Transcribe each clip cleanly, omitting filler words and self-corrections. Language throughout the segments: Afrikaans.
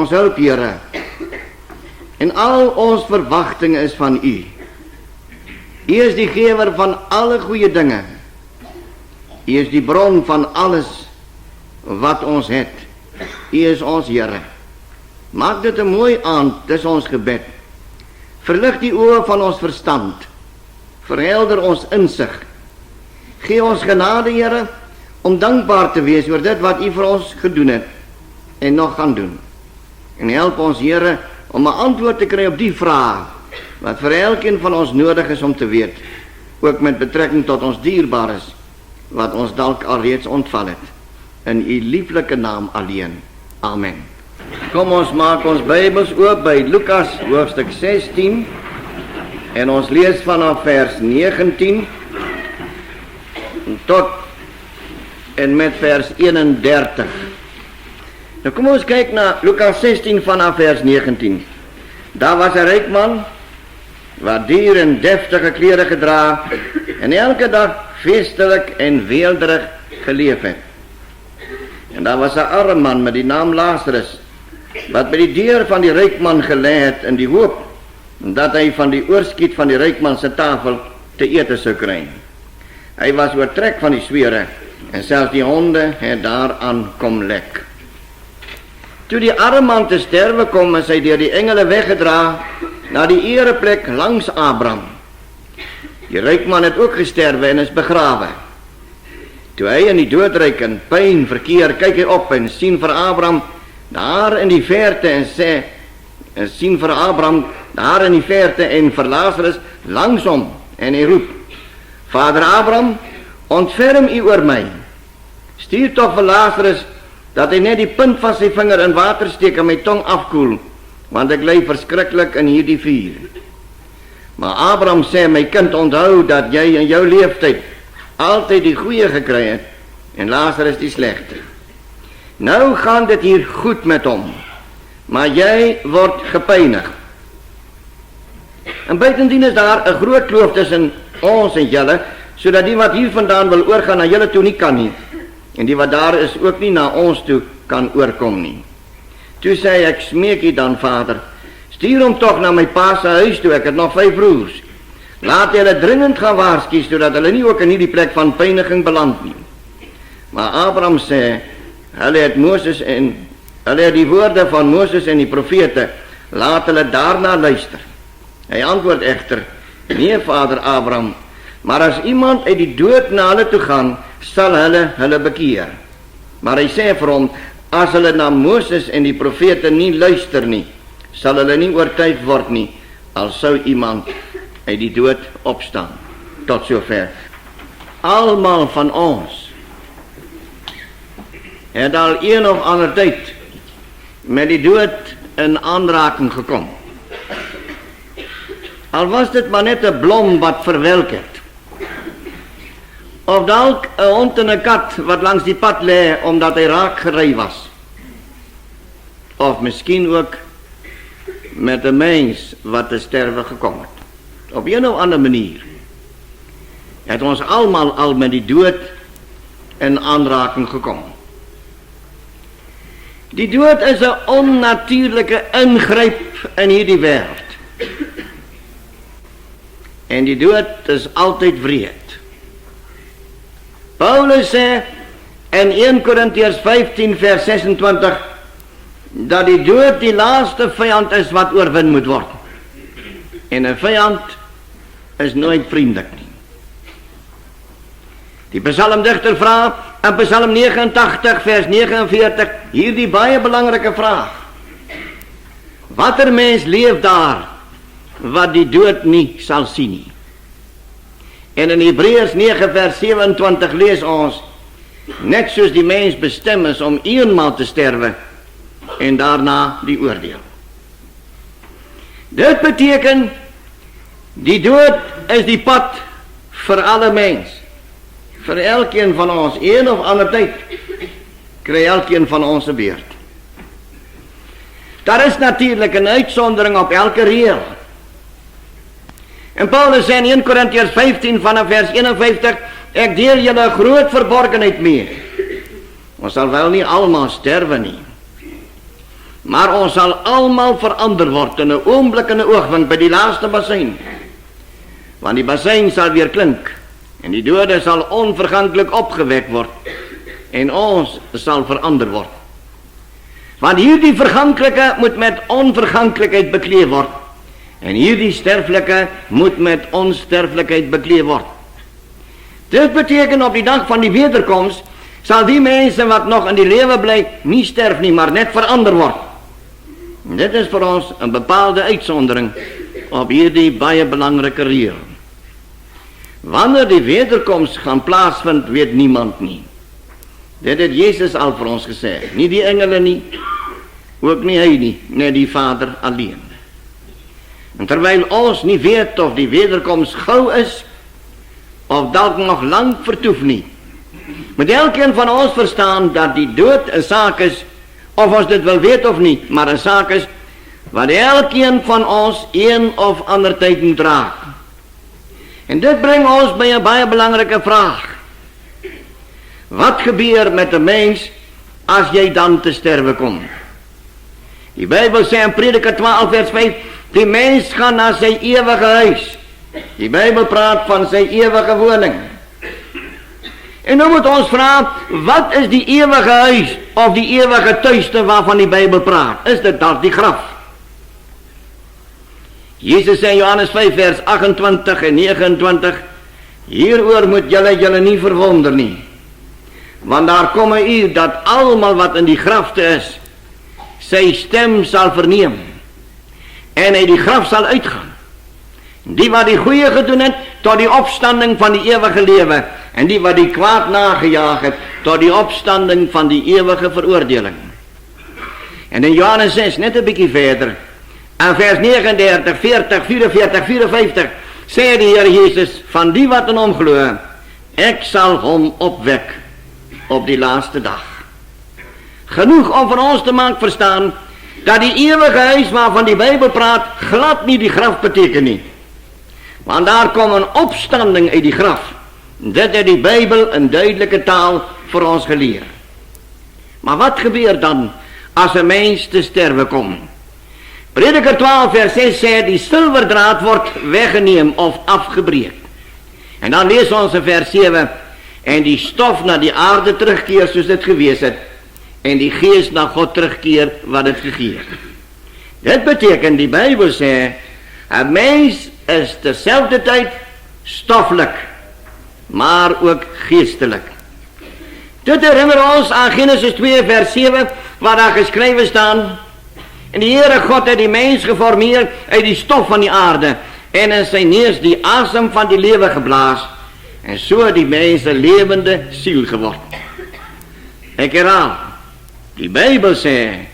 ons hulp, Here. En al ons verwagting is van U. U is die gewer van alle goeie dinge. U is die bron van alles wat ons het. U is ons Here. Maak dit 'n mooi aand, dis ons gebed. Verlig die oë van ons verstand. Verhelder ons insig. Gee ons genade, Here, om dankbaar te wees oor dit wat U vir ons gedoen het en nog gaan doen. En help ons, Here, om 'n antwoord te kry op die vraag wat vir elkeen van ons nodig is om te weet, ook met betrekking tot ons dierbares, wat ons dalk alreeds ontval het. In U lieflike naam alleen. Amen. Kom ons maak ons Bybels oop by Lukas hoofstuk 16 en ons lees vanaf vers 19 tot en met vers 31. Nou kom ons kyk na Lukas 16 vanaf vers 19. Daar was 'n ryk man wat duur en deftige klere gedra en elke dag feestelik en weelderig geleef het. En daar was 'n arme man met die naam Lazarus wat by die deur van die ryk man gelê het in die hoop dat hy van die oorskiet van die ryk man se tafel te ete sou kry. Hy was oortrek van die swere en selfs die honde het daaraan kom lek. Toe die arme man te sterwe kom, is hy deur die engele weggedra na die ereplek langs Abraham. Die ryk man het ook gesterwe en is begrawe. Toe hy in die doodryk en pyn verkeer, kyk hy op en sien vir Abraham daar in die verte en vir Lazarus langs hom en hy roep: Vader Abraham, ontferm U oor my. Stuur tog vir Lazarus dat hy net die punt van sy vinger in water steek en my tong afkoel, want ek ly verskriklik in hierdie vuur. Maar Abraham sê: my kind, onthou dat jy in jou leeftyd altyd die goeie gekry het en Lazarus die slegte. Nou gaan dit hier goed met hom, maar jy word gepynig. En buitendien is daar 'n groot kloof tussen ons en julle, sodat die wat hier vandaan wil oorgaan na julle toe nie kan nie, en die wat daar is ook nie na ons toe kan oorkom nie. Toe sê hy: ek smeek U dan, Vader, stuur hom tog na my pa se huis toe, ek het nog 5 broers. Laat hulle dringend gaan waarsku, sodat hulle nie ook in hierdie plek van pyniging beland nie. Maar Abraham sê: hulle het die woorde van Moses en die profete, laat hulle daarna luister. Hy antwoord egter: nee, Vader Abraham, maar as iemand uit die dood na hulle toe gaan, sal hulle bekeer. Maar hy sê vir hom: as hulle na Moses en die profete nie luister nie, sal hulle nie oortuig word nie, al sou iemand uit die dood opstaan. Tot sover. Almal van ons het al een of ander tyd met die dood in aanraking gekom. Al was dit maar net 'n blom wat verwelk het, of dalk 'n hond en 'n kat wat langs die pad lê omdat hy raak gery was, of miskien ook met 'n mens wat te sterwe gekom het. Op een of ander manier het ons almal al met die dood in aanraking gekom. Die dood is 'n onnatuurlike ingryp in hierdie wêreld. En die dood is altyd wreed. Paulus sê in 1 Korintiërs 15 vers 26 dat die dood die laaste vyand is wat oorwin moet word. En 'n vyand is nooit vriendelik nie. Die psalmdigter vra in Psalm 89 vers 49 hierdie baie belangrike vraag: watter mens leef daar wat die dood nie sal sien nie? En in Hebreërs 9 vers 27 lees ons: net soos die mens bestem is om eenmaal te sterwe en daarna die oordeel. Dit beteken die dood is die pad vir alle mens. Vir elkeen van ons, een of ander tyd kry elkeen van ons 'n beurt. Daar is natuurlik 'n uitsondering op elke reël. En Paulus sê in 1 Korintiërs 15 vanaf vers 51: ek deel julle 'n groot verborgenheid mee. Ons sal wel nie almal sterwe nie, Maar ons sal allemaal verander word in 'n oomblik en 'n oogwink by die laaste bassein. Want die bassein sal weer klink en die dode sal onverganklik opgewek word en ons sal verander word. Want hierdie verganklike moet met onverganklikheid bekleed word en hierdie sterflike moet met onsterflikheid bekleed word. Dit beteken op die dag van die wederkoms sal die mense wat nog in die lewe bly nie sterf nie, maar net verander word. En dit is vir ons 'n bepaalde uitsondering op hierdie baie belangrike reël. Wanneer die wederkoms gaan plaasvind, weet niemand nie. Dit het Jesus al vir ons gesê, nie die engele nie, ook nie hy nie, net die Vader alleen. En terwyl ons nie weet of die wederkoms gou is, of dalk nog lang vertoef nie, moet elkeen van ons verstaan dat die dood 'n saak is, of ons dit wil weet of nie, maar 'n saak is wat elkeen van ons een of ander tyd moet raak. En dit bring ons by 'n baie belangrike vraag. Wat gebeur met 'n mens as jy dan te sterwe kom? Die Bybel sê in Prediker 12 vers 5, die mens gaan na sy ewige huis. Die Bybel praat van sy ewige woning. En nou moet ons vra, wat is die ewige huis of die ewige tuiste waarvan die Bybel praat? Is dit dalk die graf? Jesus sê in Johannes 5 vers 28 en 29, hieroor moet julle nie verwonder nie. Want daar kom 'n uur dat almal wat in die grafte is, sy stem sal verneem en uit die graf sal uitgaan. Die wat die goeie gedoen het, tot die opstanding van die ewige lewe, en die wat die kwaad nagejaag het, tot die opstanding van die ewige veroordeling. En in Johannes 6, net 'n bietjie verder, in vers 39, 40, 44, 54, sê die Here Jesus, van die wat in hom glo, ek sal hom opwek op die laaste dag. Genoeg om vir ons te maak verstaan, dat die ewige huis waarvan die Bybel praat, glad nie die graf beteken nie. Want daar kom 'n opstanding uit die graf. Dit het die Bybel in duidelike taal vir ons geleer. Maar wat gebeur dan as 'n mens te sterwe kom? Prediker 12 vers 6 sê, die silwerdraad word weggeneem of afgebreek. En dan lees ons in vers 7, en die stof na die aarde terugkeer soos dit gewees het, en die gees na God terugkeer wat het gegee het. Dit beteken, die Bybel sê, 'n mens is terselfde tyd stoflik, maar ook geestelik. Dit herinner ons aan Genesis 2 vers 7, waar daar geskrywe staan, en die Here God het die mens geformeer uit die stof van die aarde, en in sy neus die asem van die lewe geblaas, en so die mens 'n lewende siel geword. Ek herhaal, die Bybel sê,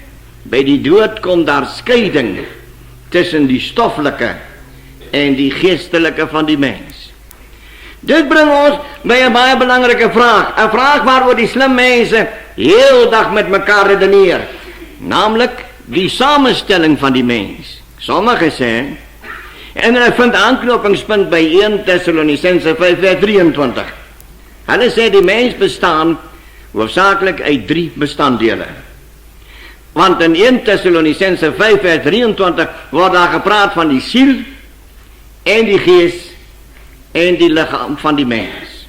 by die dood kom daar skeiding tussen die stoflike en die geestelike van die mens. Dit bring ons by 'n baie belangrike vraag, 'n vraag waaroor die slim mense heel dag met mekaar redeneer, naamlik die samestelling van die mens. Sommige sê, en hulle vind aanknopingspunt by 1 Tessalonisense 5 vers 23. Hulle sê die mens bestaan hoofsaaklik uit 3 bestanddele. Want in 1 Tessalonisense 5 vers 23 word daar gepraat van die siel en die gees en die liggaam van die mens.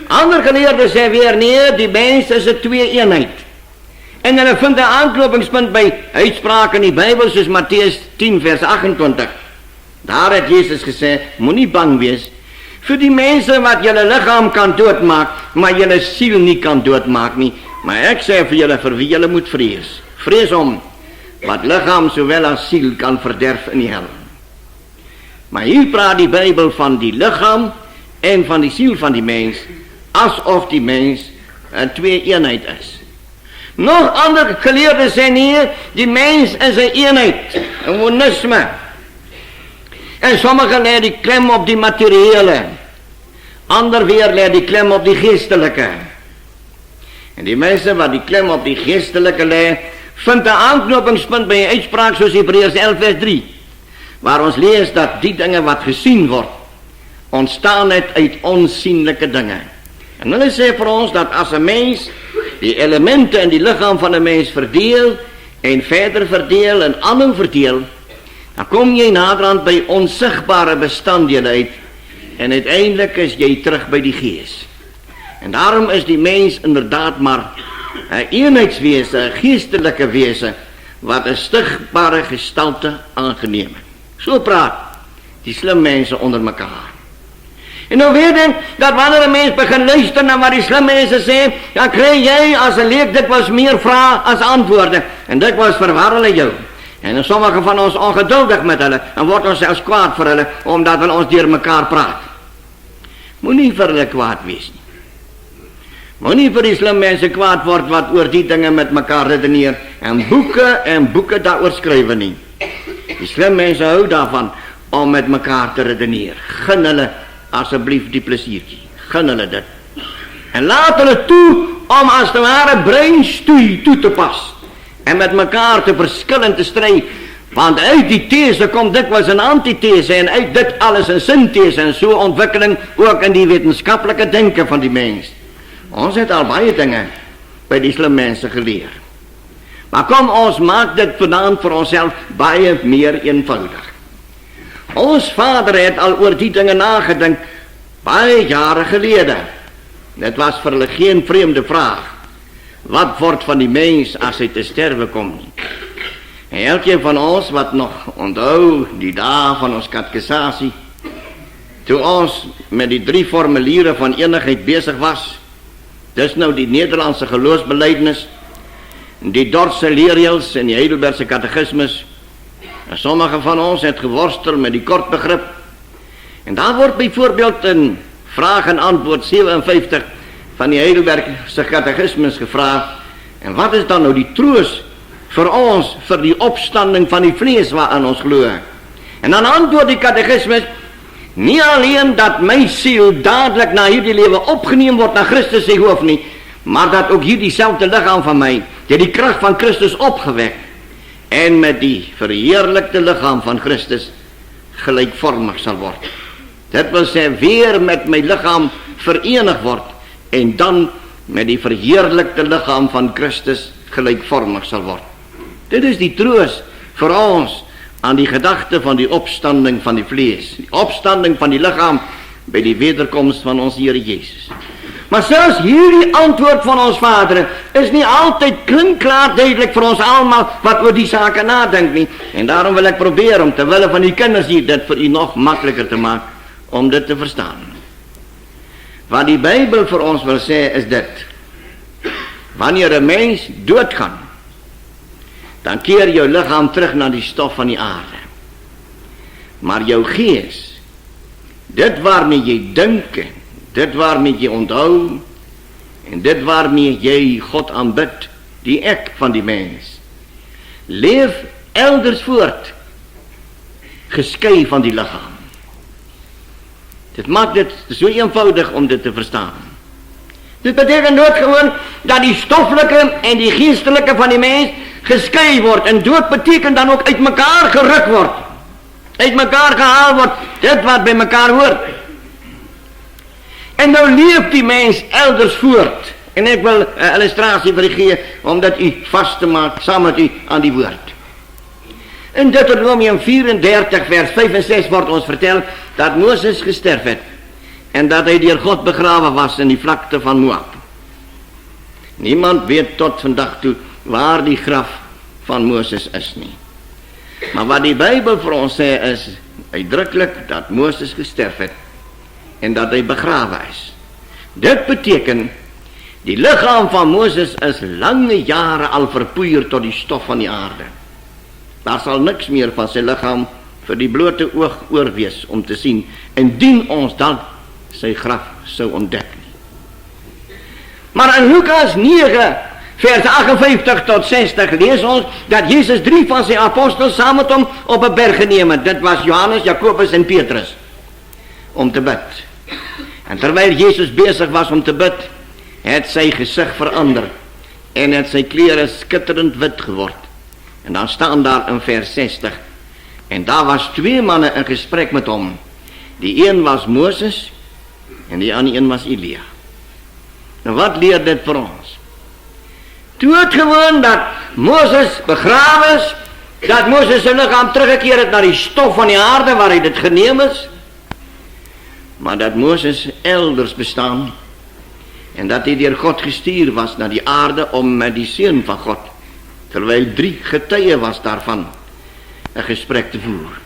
Ander geleerdes sê weer, nee, die mens is 'n twee-eenheid. En hulle vind 'n aanknopingspunt by uitsprake in die Bybel soos Matteus 10 vers 28. Daar het Jesus gesê, moenie bang wees vir die mense wat julle liggaam kan doodmaak, maar julle siel nie kan doodmaak nie. Maar ek sê vir julle, vir wie julle moet vrees. Vrees hom wat liggaam sowel as siel kan verderf in die hel. Maar hier praat die Bybel van die liggaam en van die siel van die mens, asof die mens 'n twee-eenheid is. Nog ander geleerdes sê nee, die mens is 'n eenheid, 'n monisme. En sommige lê die klem op die materiële, ander weer lê die klem op die geestelike. En die mense wat die klem op die geestelike lê, vind 'n aanknopingspunt by 'n uitspraak soos Hebreërs 11 vers 3, waar ons lees dat die dinge wat gesien word, ontstaan het uit onsienlike dinge. En hulle sê vir ons dat as 'n mens die elemente in die liggaam van 'n mens verdeel, en verder verdeel en aanhou verdeel, dan kom jy naderhand by onsigbare bestanddele uit, en uiteindelik is jy terug by die gees. En daarom is die mens inderdaad maar 'n eenheidswese, 'n geestelike wese, wat 'n stigbare gestalte aangeneem het. So praat die slim mense onder mekaar. En nou weet ek, dat wanneer 'n mens begin luister na wat die slim mense sê, dan kry jy as 'n leek dikwels meer vrae as antwoorde, en dikwels verwar hulle jou. En sommige van ons ongeduldig met hulle, en word ons selfs kwaad vir hulle, omdat hulle ons deur mekaar praat. Moenie vir hulle kwaad wees nie. Moenie vir die slim mense kwaad word wat oor die dinge met mekaar redeneer, en boeke daaroor skrywe nie. Die slim mense hou daarvan om met mekaar te redeneer. Gun hulle asseblief die plesiertjie. Gun hulle dit. En laat hulle toe om as te ware breinstoei toe te pas. En met mekaar te verskil en te stry. Want uit die these kom dikwels 'n antithese, en uit dit alles 'n synthese, en so ontwikkeling ook in die wetenskaplike denke van die mens. Ons het al baie dinge by die slim mense geleer. Maar kom, ons maak dit vanaand vir onsself baie meer eenvoudig. Ons vader het al oor die dinge nagedink baie jare gelede. Dit was vir hulle geen vreemde vraag. Wat word van die mens as hy te sterwe kom nie? En elkeen van ons wat nog onthou die dae van ons katekisasie, toe ons met die 3 formuliere van enigheid besig was, dis nou die Nederlandse geloofsbelijdenis, die Dordtse leerreëls en die Heidelbergse katekismus, en sommige van ons het geworstel met die kort begrip, en daar word byvoorbeeld in vraag en antwoord 57 van die Heidelbergse katekismus gevraagd, en wat is dan nou die troos vir ons, vir die opstanding van die vlees waarin ons glo? En dan antwoord die katekismus, nie alleen dat my siel dadelik na hierdie lewe opgeneem word na Christus sy hoof nie, maar dat ook hierdie selfde liggaam van my, die krag van Christus opgewek, en met die verheerlikte liggaam van Christus gelykvormig sal word. Dit wil sê weer met my liggaam verenig word, en dan met die verheerlikte liggaam van Christus gelykvormig sal word. Dit is die troos vir ons aan die gedagte van die opstanding van die vlees, die opstanding van die liggaam by die wederkoms van ons Here Jesus. Maar selfs hierdie antwoord van ons Vader is nie altyd klinkklaar duidelik vir ons almal wat oor die sake nadink nie. En daarom wil ek probeer om te wille van die kinders hier dit vir u nog makliker te maak om dit te verstaan. Wat die Bybel vir ons wil sê is dit: wanneer 'n mens doodgaan, dan keer jou liggaam terug na die stof van die aarde. Maar jou gees, dit waarmee jy dink, dit waarmee jy onthou, en dit waarmee jy God aanbid, die ek van die mens, leef elders voort, geskei van die liggaam. Dit maak dit so eenvoudig om dit te verstaan. Dit beteken doodgewoon dat die stoffelike en die geestelike van die mens geskei word, en dood beteken dan ook uit mekaar geruk word, uit mekaar gehaal word, dit wat by mekaar hoort. En nou leef die mens elders voort, en ek wil 'n illustrasie vir u gee, om dit u vast te maak, saam met u aan die woord. In Deuteronomium 34 vers 5 en 6 word ons vertel, dat Moses gesterf het, en dat hy deur God begrawe was in die vlakte van Moab. Niemand weet tot vandag toe waar die graf van Moses is nie. Maar wat die Bybel vir ons sê is uitdruklik dat Moses gesterf het en dat hy begrawe is. Dit beteken die liggaam van Moses is lange jare al verpoeier tot die stof van die aarde. Daar sal niks meer van sy liggaam vir die blote oog oorwees om te sien, indien ons dan sy graf sou ontdek nie. Maar in Lukas 9 vers 58 tot 60 lees ons dat Jesus 3 van sy apostels saam met hom op 'n berg geneem het. Dit was Johannes, Jakobus en Petrus, om te bid. En terwyl Jesus besig was om te bid, het sy gesig verander en het sy klere skitterend wit geword. En dan staan daar in vers 60, en daar was 2 manne in gesprek met hom. Die een was Moses en die ander een was Elia. Nou wat leer dit vir ons? Doodgewoon dat Moses begraven is, dat Moses zijn lichaam teruggekeerd het naar die stof van die aarde waar hij dit geneem is, maar dat Moses elders bestaan en dat hij door God gestuurd was naar die aarde om met die Seun van God, terwijl 3 getuigen was daarvan, een gesprek te voeren.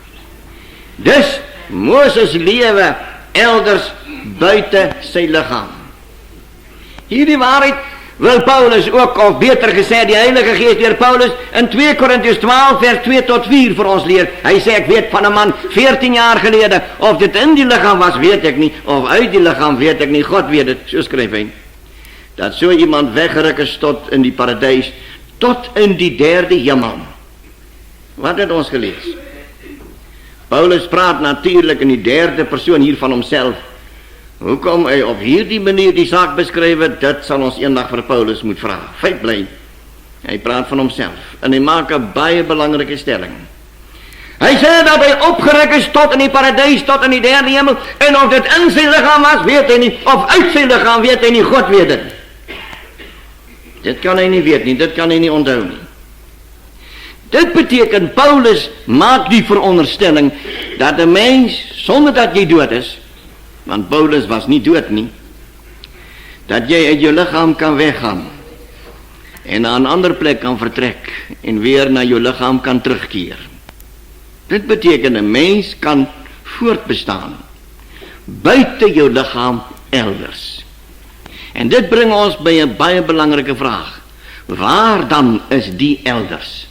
Dus Moses lewe elders buiten zijn lichaam. Hierdie waarheid wil Paulus ook, of beter gezegd die Heilige Geest door Paulus in 2 Korintiërs 12 vers 2 tot 4 voor ons leer. Hij zei, ik weet van een man 14 jaar geleden, of dit in die lichaam was weet ik niet, of uit die lichaam weet ik niet, God weet het, zo schreef hij. Dat zo iemand weggerukt is tot in die paradijs, tot in die 3e hemel. Wat heeft ons gelezen? Paulus praat natuurlijk in die 3e persoon hier van homself. Hoe kom hij op hierdie manier die zaak beschrijven? Dat zal ons eendag voor Paulus moet vragen. Feit blij. Hij praat van homself. En hij maakt een baie belangrijke stelling. Hij zei dat hij opgerekt is tot in die paradijs, tot in die 3e hemel. En of dit in zijn lichaam was, weet hij niet. Of uit zijn lichaam, weet hij niet. God weet het. Dit kan hij niet weten, dit kan hij niet onthouden. Dit betekent, Paulus maakt die veronderstelling dat de mens, zonder dat hij dood is, want Paulus was niet dood niet, dat jij uit je lichaam kan weggaan en naar een andere plek kan vertrekken en weer naar je lichaam kan terugkeren. Dit betekent, een mens kan voortbestaan buiten je lichaam elders. En dit brengt ons bij een baie belangrijke vraag. Waar dan is die elders?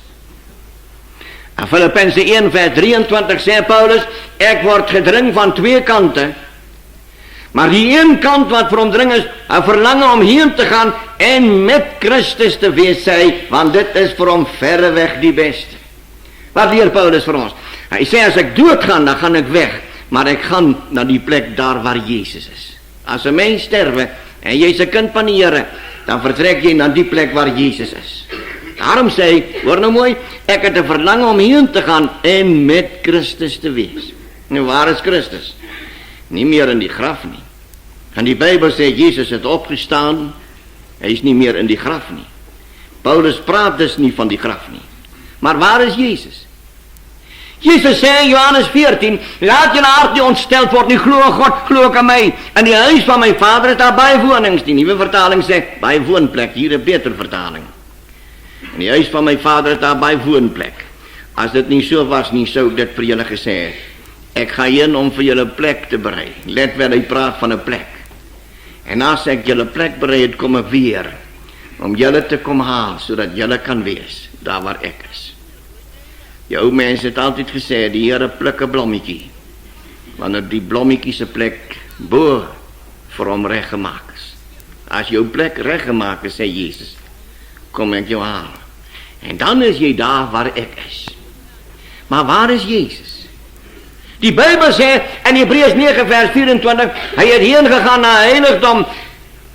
En Filippenzen 1 vers 23 zei Paulus, ik word gedring van 2 kanten. Maar die één kant wat voor omdring is, een verlangen om heen te gaan en met Christus te wees zij, want dit is voor hem verreweg die beste. Wat leert Paulus voor ons? Hij zei, als ik dood ga, dan ga ik weg. Maar ik ga naar die plek daar waar Jezus is. Als een mens sterven en je is een kind van de Heere, dan vertrek je naar die plek waar Jezus is. Daarom zei ik, hoor nou mooi, ik heb een verlangen om heen te gaan en met Christus te wees. Nu, waar is Christus? Niet meer in die graf niet. En die Bijbel zegt, Jezus is opgestaan, hij is niet meer in die graf niet. Paulus praat dus niet van die graf niet. Maar waar is Jezus? Jezus zei in Johannes 14, laat je hart niet ontsteld worden, nu geloof God, geloof aan mij. En die huis van mijn vader is daar bijwonings. Die nieuwe vertaling zegt, bijwoonplek, hier een betere vertaling. En die huis van mijn vader is daar bijwoonplek. Als het niet zo was, niet zou ik dit voor jullie gezegd. Ik ga heen om voor jullie plek te bereiden. Let wel, ik praat van een plek. En als ik jullie plek bereid, kom ik weer. Om jullie te komen halen, zodat jullie kan wees, daar waar ik is. Jouw mensen het altijd gezegd, die Heere pluk een blommetje. Wanneer die blommetje zijn plek boor voor hem recht gemaakt is. Als jouw plek recht gemaakt is, zei Jezus, kom ik jou halen. En dan is je daar waar ik is. Maar waar is Jezus? Die Bijbel zegt, in Hebreeërs 9 vers 24, hij is heen gegaan naar een heiligdom.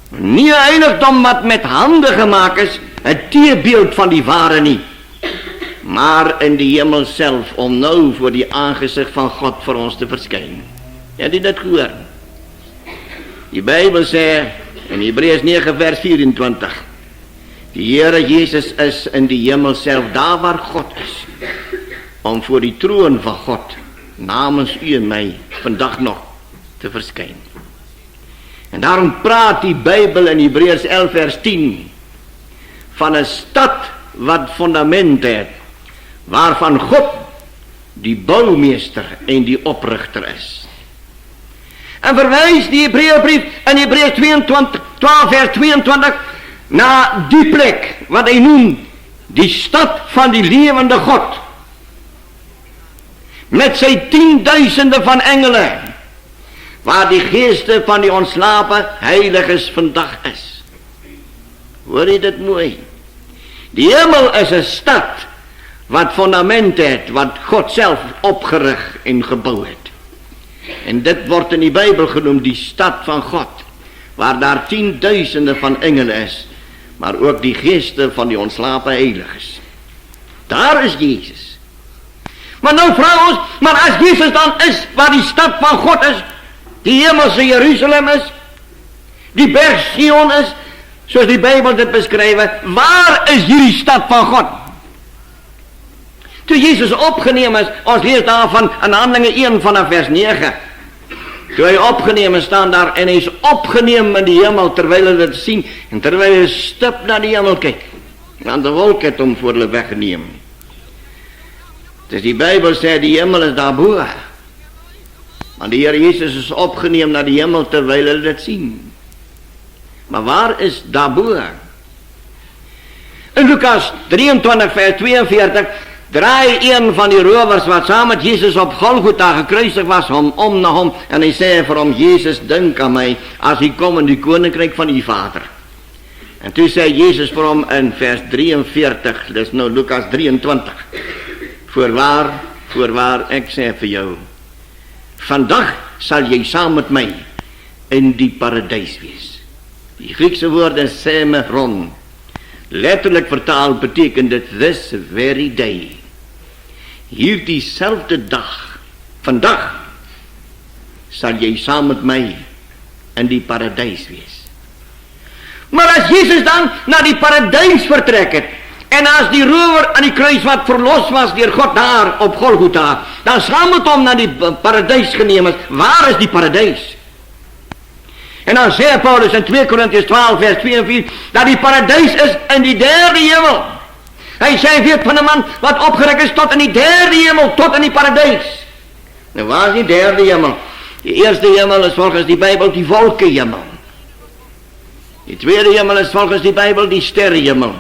Niet een heiligdom wat met handen gemaakt is, het tierbeeld van die ware niet. Maar in de hemel zelf, om nou voor die aangezicht van God voor ons te verschijnen. Ja, die dat gehoord. Die Bijbel zegt, in Hebreeërs 9 vers 24, die Heere Jezus is in de hemel zelf, daar waar God is. Om voor die troon van God, namens u en mij, vandaag nog te verschijnen. En daarom praat die Bijbel in Hebreeërs 11 vers 10 van een stad wat fundament heeft, waarvan God die bouwmeester en die oprichter is. En verwijst die Hebreeënbrief in Hebreeërs 12 vers 22 naar die plek wat hij noemt die stad van die levende God. Met zijn 10.000 van engelen. Waar die geesten van die ontslapen heiliges vandaag is. Hoor je dat mooi? Die hemel is een stad. Wat fundament heeft. Wat God zelf opgericht en gebouwd heeft. En dit wordt in die Bijbel genoemd. Die stad van God. Waar daar 10.000 van engelen is. Maar ook die geesten van die ontslapen heiliges. Daar is Jezus. Maar nou trouwens, maar als Jezus dan is waar die stad van God is, die hemelse Jeruzalem is, die berg Sion is, Soos die Bybel dit beskryf, waar is hierdie stad van God? Toe Jesus opgeneem is, ons lees daarvan in Handelinge 1 vanaf vers 9. Toe hy opgeneem is, staan daar, en hy is opgeneem in die hemel, terwyl hy dit sien, en terwyl hy stip na die hemel kyk, want die wolk het hom voor hulle weggeneem. Dus die Bybel sê, die hemel is daarbo, want die Here Jesus is opgeneem na die hemel, terwyl hy dit sien. Maar waar is daarbo? In Lukas 23 vers 42, draai een van die rowers wat saam met Jesus op Golgotha gekruisig was, om na hom, en hy sê vir hom, Jesus, dink aan my, as hy kom in die koninkryk van die Vader. En toe sê Jesus vir hom in vers 43, dis nou Lukas 23, voorwaar, ek sê vir jou, vandag sal jy saam met my in die paradys wees. Die Griekse woord is semeron. Letterlik vertaal beteken dit this very day. Hierdie selfde dag, vandag, sal jy saam met my in die paradys wees. Maar as Jesus dan na die paradys vertrek het, en as die rower aan die kruis wat verlos was deur God daar op Golgotha, dan saam met hom na die paradys geneem is, waar is die paradys? En dan sê Paulus in 2 Korintiërs 12 vers 2 en 4, dat die paradys is in die derde hemel. Hy sê weet van 'n man wat opgeruk is tot in die derde hemel, tot in die paradys. Nou waar is die derde hemel? Die eerste hemel is volgens die Bybel die wolkehemel. Die tweede hemel is volgens die Bybel die sterrehemel.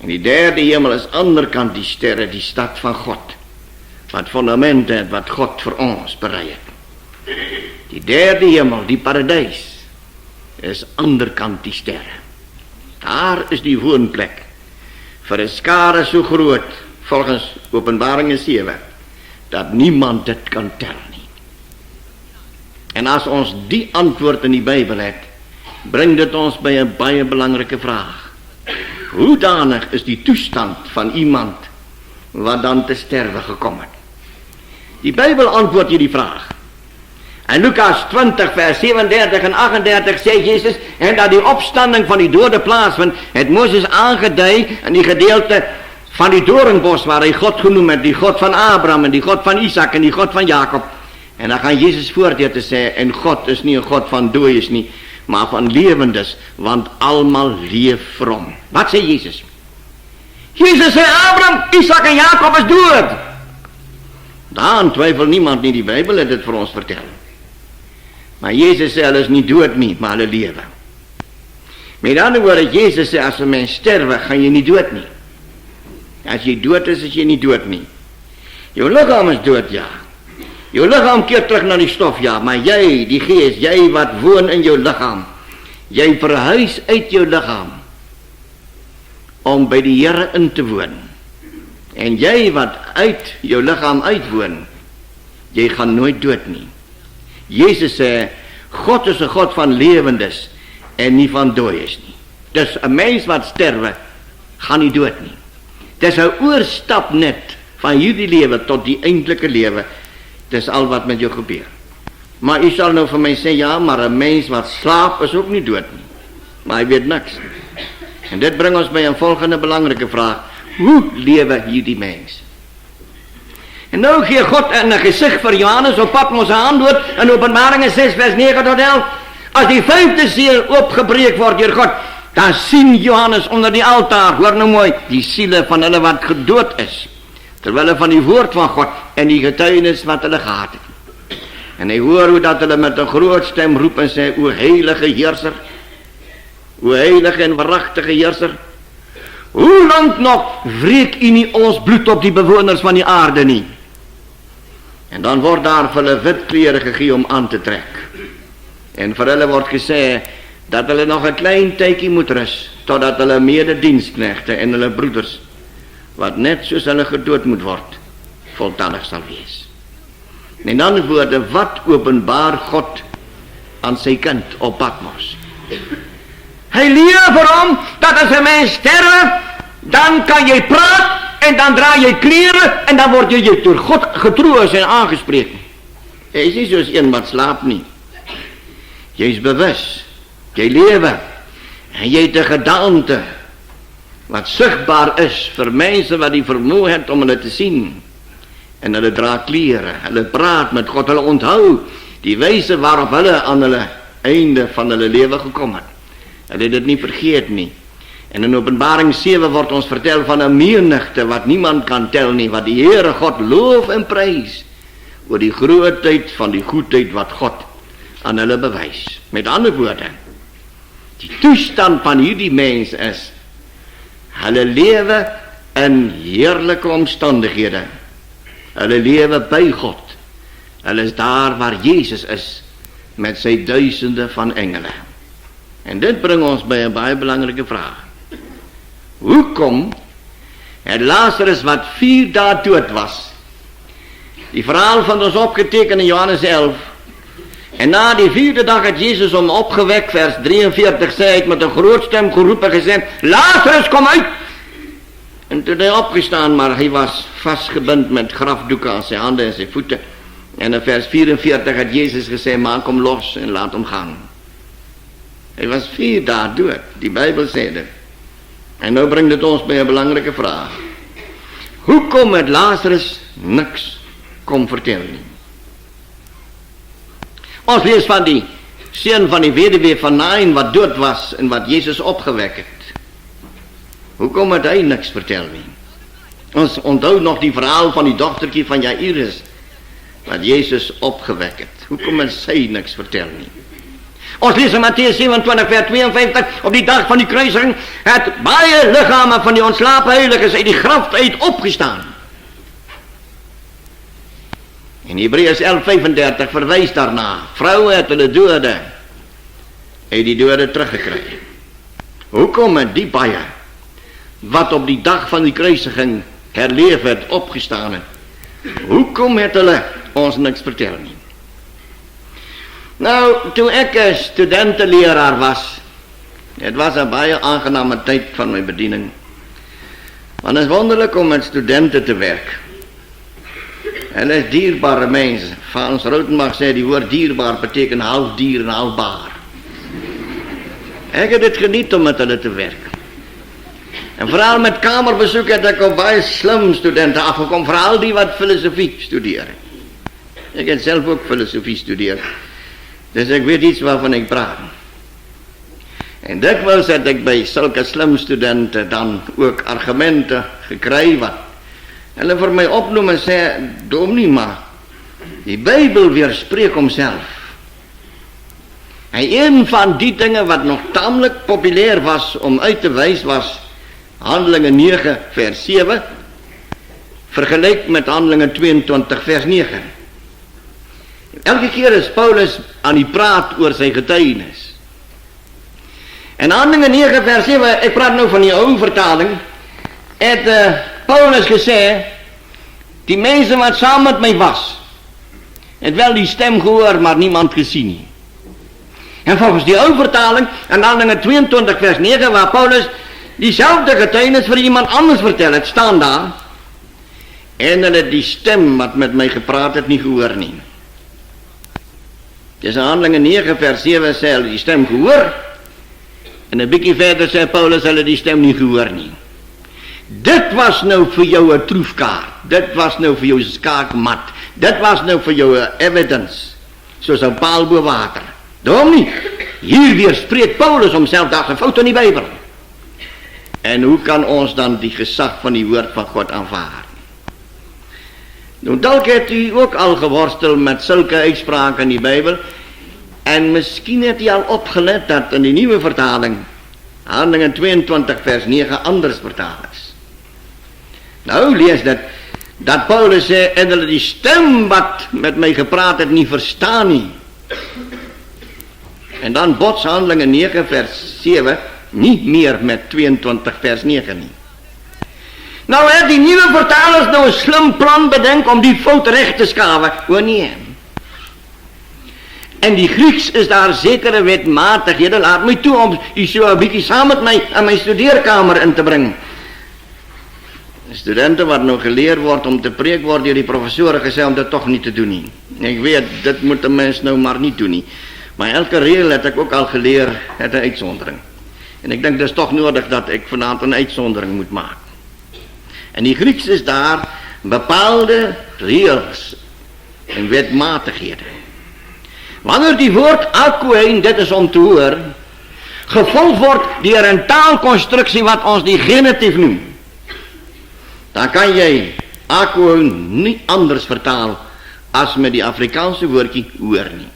En die derde hemel is anderkant die sterre, die stad van God, wat fondamente het, wat God vir ons berei het. Die derde hemel, die paradys, is anderkant die sterre. Daar is die woonplek vir 'n skare so groot, volgens Openbaringe 7, dat niemand dit kan tel nie. En as ons die antwoord in die Bybel het, bring dit ons by 'n baie belangrike vraag. Hoedanig is die toestand van iemand wat dan te sterwe gekom het? Die Bybel antwoord hierdie vraag. In Lukas 20 vers 37 en 38 sê Jesus, en dat die opstanding van die dode plaasvind, het Moses aangedui in die gedeelte van die doornbos waar hy God genoem het, die God van Abraham en die God van Isak en die God van Jakob. En dan gaan Jesus voort hier te sê, en God is nie 'n God van dooies nie, maar van lewendes, want almal leef vir hom. Wat sê Jesus? Jesus sê Abraham, Isak en Jakob is dood. Daar twyfel niemand nie, die Bybel het dit vir ons vertel. Maar Jezus sê, hulle is nie dood nie, maar hulle lewe. Met ander woorde, Jezus sê, as 'n mens sterwe, gaan jy nie dood nie. As jy dood is jy nie dood nie. Jou liggaam is dood, ja. Jou liggaam keer terug na die stof, ja, maar jy, die gees, jy wat woon in jou liggaam, jy verhuis uit jou liggaam, om by die Here in te woon. En jy wat uit jou liggaam uitwoon, jy gaan nooit dood nie. Jezus sê, God is 'n God van lewendes en nie van dooies nie. Dus 'n mens wat sterwe, gaan nie dood nie. Dis 'n oorstap net van hierdie lewe tot die eintlike lewe. Dis al wat met jou gebeur. Maar u sal nou vir my sê, ja, maar 'n mens wat slaap is ook nie dood nie. Maar hy weet niks. En dit bring ons by 'n volgende belangrike vraag. Hoe lewe hierdie mens? En nou gee God 'n gesig vir Johannes op Patmos 'n antwoord in Openbaringe 6 vers 9 tot 11. As die 5de seël oopgebreek word deur God, dan sien Johannes onder die altaar, hoor nou mooi, die siele van hulle wat gedood is, terwyl van die woord van God en die getuienis wat hulle gehad het. En hy hoor hoe dat hulle met 'n groot stem roep en sê, o heilige heerser, o heilige en waaragtige heerser, hoe lank nog wreek u nie ons bloed op die bewoners van die aarde nie? En dan word daar vir hulle wit klere gegee om aan te trek. En vir hulle word gesê dat hulle nog 'n klein tydjie moet rus, totdat hulle medediensknegte en hulle broeders, wat net soos hulle gedood moet word, voltallig sal wees. En dan woorde, wat openbaar God aan sy kind op Patmos? Hy leer vir hom, dat as 'n mens sterwe, dan kan jy praat, en dan draai jy klere, en dan word jy door God getroos en aangespreek. Jy is nie soos een wat slaap nie. Jy is bewus, jy lewe, En jy het 'n gedaante wat sigbaar is vir mense wat die vermoë het om hulle te sien. En hulle dra klere, hulle praat met God, hulle onthou die wyse waarop hulle aan hulle einde van hulle lewe gekom het. Hulle het dit nie vergeet nie. En in Openbaring 7 word ons vertel van 'n menigte wat niemand kan tel nie, wat die Here God loof en prys oor die grootheid van die goedheid wat God aan hulle bewys. Met ander woorde, die toestand van hierdie mens is, hulle lewe in heerlike omstandighede. Hulle lewe by God. Hulle is daar waar Jesus is, met sy duisende van engele. En dit bring ons by 'n baie belangrike vraag. Hoekom het Lazarus wat 4 dae dood was, die verhaal van ons opgeteken in Johannes 11, en na die 4de dag het Jesus hom opgewek, vers 43, sê hy het met 'n groot stem geroep en gesê, Lazarus, kom uit! En toe hy opgestaan, maar hy was vastgebind met grafdoeke aan sy hande en sy voete. En in vers 44 het Jesus gesê, maak hom los en laat hom gaan. Hy was 4 dae dood, die Bybel sê dit. En nou bring dit ons by 'n belangrike vraag. Hoekom het Lazarus niks kom vertel nie? Ons lees van die seun van die weduwee van Nain wat dood was en wat Jesus opgewek het. Hoekom het hy niks vertel nie? Ons onthou nog die verhaal van die dogtertjie van Jairus wat Jesus opgewek het. Hoekom het sy niks vertel nie? Ons lees in Matteus 27 vers 52, op die dag van die kruisiging het baie liggame van die ontslape heiliges uit die graf uit opgestaan. En Hebreërs 11:35 verwys daarna. Vroue het hulle dode uit die dode teruggekry. Hoekom het die baie wat op die dag van die kruisiging herleef het, opgestaan het? Hoekom het hulle ons niks vertel nie? Nou, toe ek 'n studenteleraar was, het was 'n baie aangename tyd van my bediening. Want het is wonderlik om met studente te werk. Hulle is dierbare mense. Frans Rautenbach sê die woord dierbaar beteken half dier en half baar. Ek het dit geniet om met hulle te werk. En vooral met kamerbesoek het ek op baie slim studente afgekom, vooral die wat filosofie studeer. Ek het self ook filosofie studeer, dus ek weet iets waarvan ek praat. En dikwels het ek by sulke slim studente dan ook argumente gekry wat hulle vir my opnoem en sê, dominee, maar die Bybel weerspreek homself. En een van die dinge wat nog tamelik populair was om uit te wys was Handelinge 9 vers 7 vergelyk met Handelinge 22 vers 9. Elke keer is Paulus aan die praat oor sy getuienis. En Handelinge 9 vers 7, ek praat nou van die ou vertaling, het Paulus gesê, die mense wat saam met my was, het wel die stem gehoor, maar niemand gesien nie. En volgens die ou vertaling, in Handelinge 22 vers 9, waar Paulus diezelfde getuienis vir iemand anders vertel het, staan daar, en hulle het die stem wat met my gepraat het nie gehoor nie. Dus in Handelinge 9 vers 7 sê hulle die stem gehoor, en 'n bietjie verder sê Paulus hulle die stem nie gehoor nie. Dit was nou vir jou 'n troefkaart, dit was nou vir jou skaakmat, dit was nou vir jou 'n evidence, soos 'n paal bo water. Daarom nie, hier weerspreek Paulus homself, daar's 'n fout in die Bybel. En hoe kan ons dan die gesag van die woord van God aanvaar? Nou dalk het u ook al geworstel met sulke uitsprake in die Bybel, en miskien het u al opgelet dat in die nuwe vertaling Handelinge 22 vers 9 anders vertaal is. Nou lees dit dat Paulus sê, en hulle die stem wat met my gepraat het nie verstaan nie. En dan bots Handelinge 9 vers 7 nie meer met 22 vers 9 nie. Nou het die nuwe vertalers nou 'n slim plan bedenk om die fout reg te skawe. O nee. En die Grieks is daar sekere wetmatighede, laat my toe om u so 'n bietjie saam met my in my studeerkamer in te bring. Studente wat nou geleer word om te preek word deur die professore gesê om dit tog nie te doen nie. Ek weet, dit moet 'n mens nou maar nie doen nie. Maar elke reël het ek ook al geleer, het 'n uitsondering. En ik denk dat is toch nodig dat ik vanavond een uitzondering moet maken. En die Grieks is daar bepaalde regels en wetmatigheden. Wanneer die woord akouein, dit is om te horen, gevolgd wordt door een taalconstructie wat ons die genitief noemt, dan kan jij akouein niet anders vertalen als met die Afrikaanse woordje hoor niet.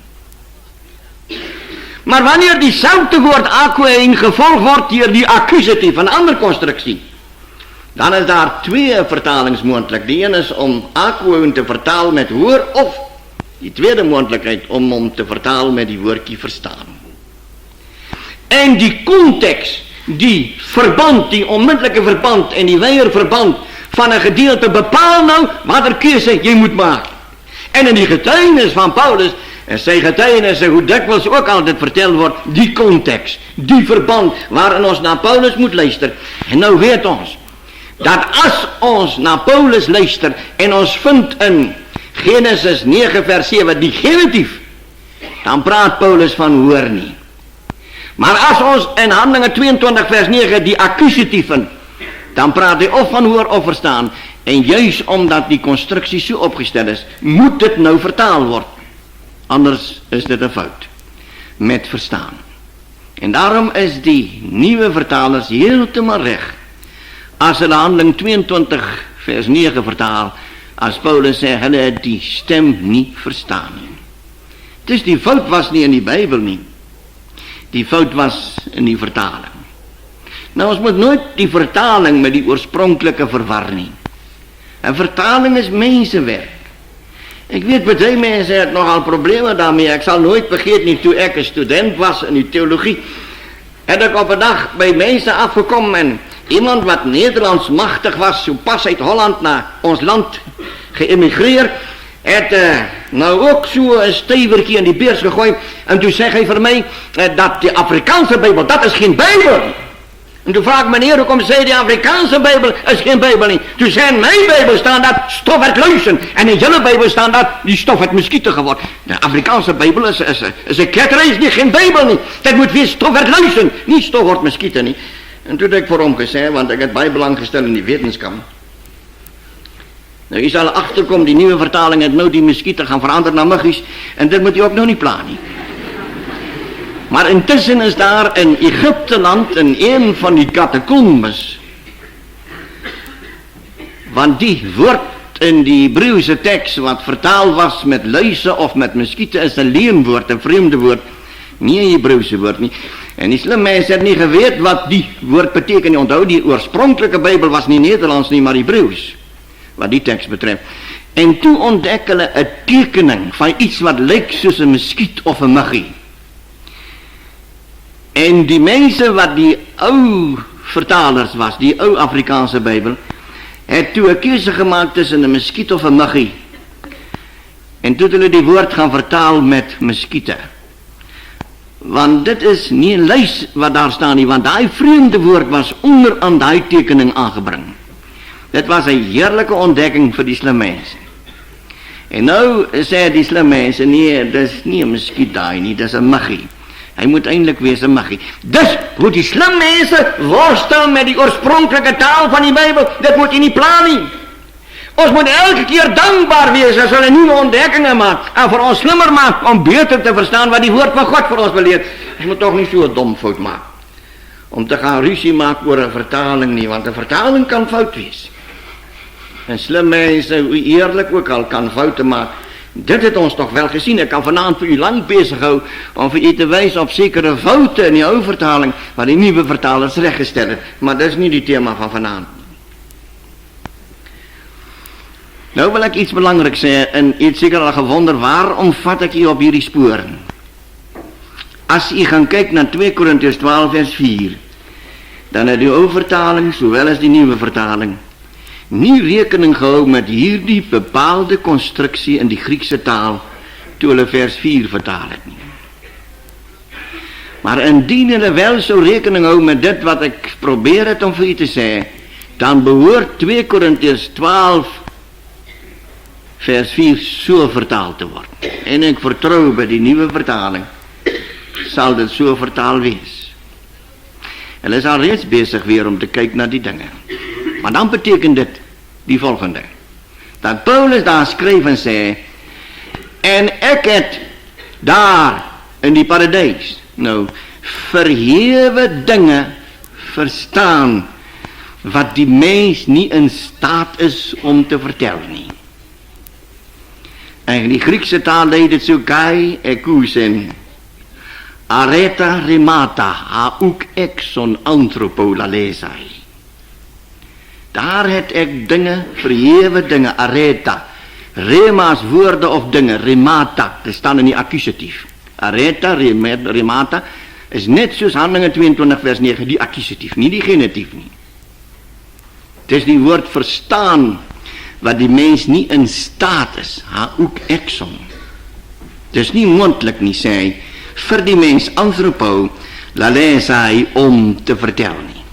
Maar wanneer diezelfde woord akouein gevolgd wordt door die accusatief, een andere constructie, dan is daar twee vertalingsmogelijkheden. De ene is om akouein te vertalen met hoor, of die tweede mogelijkheid om te vertalen met die woordje verstaan. En die context, die verband, die onmiddellijke verband en die weerverband van een gedeelte bepaalt nou wat er keuze je moet maken. En in die getuigenis van Paulus, en zijn getuigenissen, hoe dikwijls ook altijd verteld wordt, die context, die verband waarin ons naar Paulus moet luisteren. En nou weet ons, dat als ons naar Paulus luistert en ons vindt in Genesis 9 vers 7 die genitief, dan praat Paulus van hoor niet. Maar als ons in Handelingen 22 vers 9 die accusatief vindt, dan praat hij of van hoor of verstaan. En juist omdat die constructie zo opgesteld is, moet het nou vertaald worden. Anders is dit een fout. Met verstaan. En daarom is die nieuwe vertalers helemaal recht. Als ze de Handeling 22 vers 9 vertaal, als Paulus zegt, hulle die stem niet verstaan. Dus die fout was niet in die Bijbel niet. Die fout was in die vertaling. Nou, ons moet nooit die vertaling met die oorspronkelijke verwarring. En vertaling is mensenwerk. Ik weet, bij die mensen hebben nogal problemen daarmee. Ik zal nooit vergeten, toen ik een student was in die theologie, heb ik op een dag bij mensen afgekomen en iemand wat Nederlands machtig was, zo pas uit Holland naar ons land geëmigreerd, heeft nou ook zo een stevertje in die beurs gegooid. En toen zei hij voor mij, dat de Afrikaanse Bijbel, dat is geen Bijbel. En toen vraag ik meneer, hoe komt zei de Afrikaanse Bijbel is geen Bijbel niet. Toen zei in mijn Bijbel staan dat stof het luizen. En in jullie Bijbel staan dat die stof het muskieten geworden. De Afrikaanse Bijbel is een ketreis niet, geen Bijbel niet. Dat moet weer stof het luizen, niet stof het muskieten niet. En toen heb ik voor hem gezegd, want ik heb bijbelang gesteld in die wetenschap. Nou, je zal achterkomen, die nieuwe vertaling en nou die muskieten gaan veranderen naar muggies. En dat moet je ook nog niet plannen. Maar intussen is daar in Egypteland een van die catacombes. Want die wordt in die Hebreeuwse tekst wat vertaald was met luizen of met muskieten is een leenwoord, een vreemde woord. Niet een Hebreeuwse woord niet. En die slimme mensen hebben niet geweten wat die woord betekent. Onthoud, die oorspronkelijke Bijbel was niet Nederlands, niet maar Hebreeuws. Wat die tekst betreft. En toen ontdekken ze een tekening van iets wat lijkt zoals een muskiet of een muggie. En die mensen wat die oude vertalers was, die oude Afrikaanse Bijbel, heeft toen een keuze gemaakt tussen een muskiet of een muggie. En toen zullen die woord gaan vertalen met muskieten. Want dit is niet een lijst wat daar staat niet, want die vreemde woord was onder aan die tekening aangebracht. Dit was een heerlijke ontdekking voor die slimme mensen. En nou zei die slimme mensen, nee, dat is niet een muskiet daar niet, dat is een muggie. Hij moet eindelijk weer zijn magie. Dus moet die slimme mensen worstelen met die oorspronkelijke taal van die Bijbel. Dat moet je niet plannen. Ons moet elke keer dankbaar wezen. Zullen nieuwe ontdekkingen maken. En voor ons slimmer maken. Om beter te verstaan wat die woord van God voor ons beleert. Je moet toch niet zo'n dom fout maken. Om te gaan ruzie maken voor een vertaling niet. Want een vertaling kan fout wezen. En slimme mensen, hoe eerlijk ook al, kan fouten maken. Dit heeft ons toch wel gezien. Ik kan vanavond voor u lang bezig houden om voor u te wijzen op zekere fouten in die oude vertaling, waar die nieuwe vertalers rechtgesteld. Maar dat is niet het thema van vanavond. Nou wil ik iets belangrijks zeggen en je hebt zeker al gevonden, waarom vat ik je op jullie sporen? Als je gaat kijken naar 2 Korintiërs 12 vers 4, dan heeft die oude vertaling, zowel als die nieuwe vertaling, niet rekening gehouden met hierdie bepaalde constructie in die Griekse taal, toen hulle vers 4 vertaal het nie. Maar indien hulle wel zo rekening houden met dit wat ik probeer het om voor je te zeggen, dan behoort 2 Korintiërs 12 vers 4 zo vertaald te worden. En ik vertrouw bij die nieuwe vertaling, zal dit zo vertaald wees. Hulle is al reeds besig weer om te kyk na die dinge. Maar dan beteken dit die volgende. Dat Paulus daar skryf en sê, en ek het daar in die paradys, nou, verhewe dinge verstaan, wat die mens nie in staat is om te vertel nie. En die Griekse taal leid het so, kai ekousen, areta remata, hauk exon anthropolalesai. Daar het ek dinge, verhewe dinge, areta, rema's woorde of dinge, remata, dit staan in die accusatief. Areta, remata, is net soos Handelinge 22 vers 9, die accusatief, nie die genitief nie. Het is die woord verstaan, wat die mens nie in staat is, hauk exon. Het is nie moontlik nie, sê hy, vir die mens anthropo, lalesai, om te vertel nie.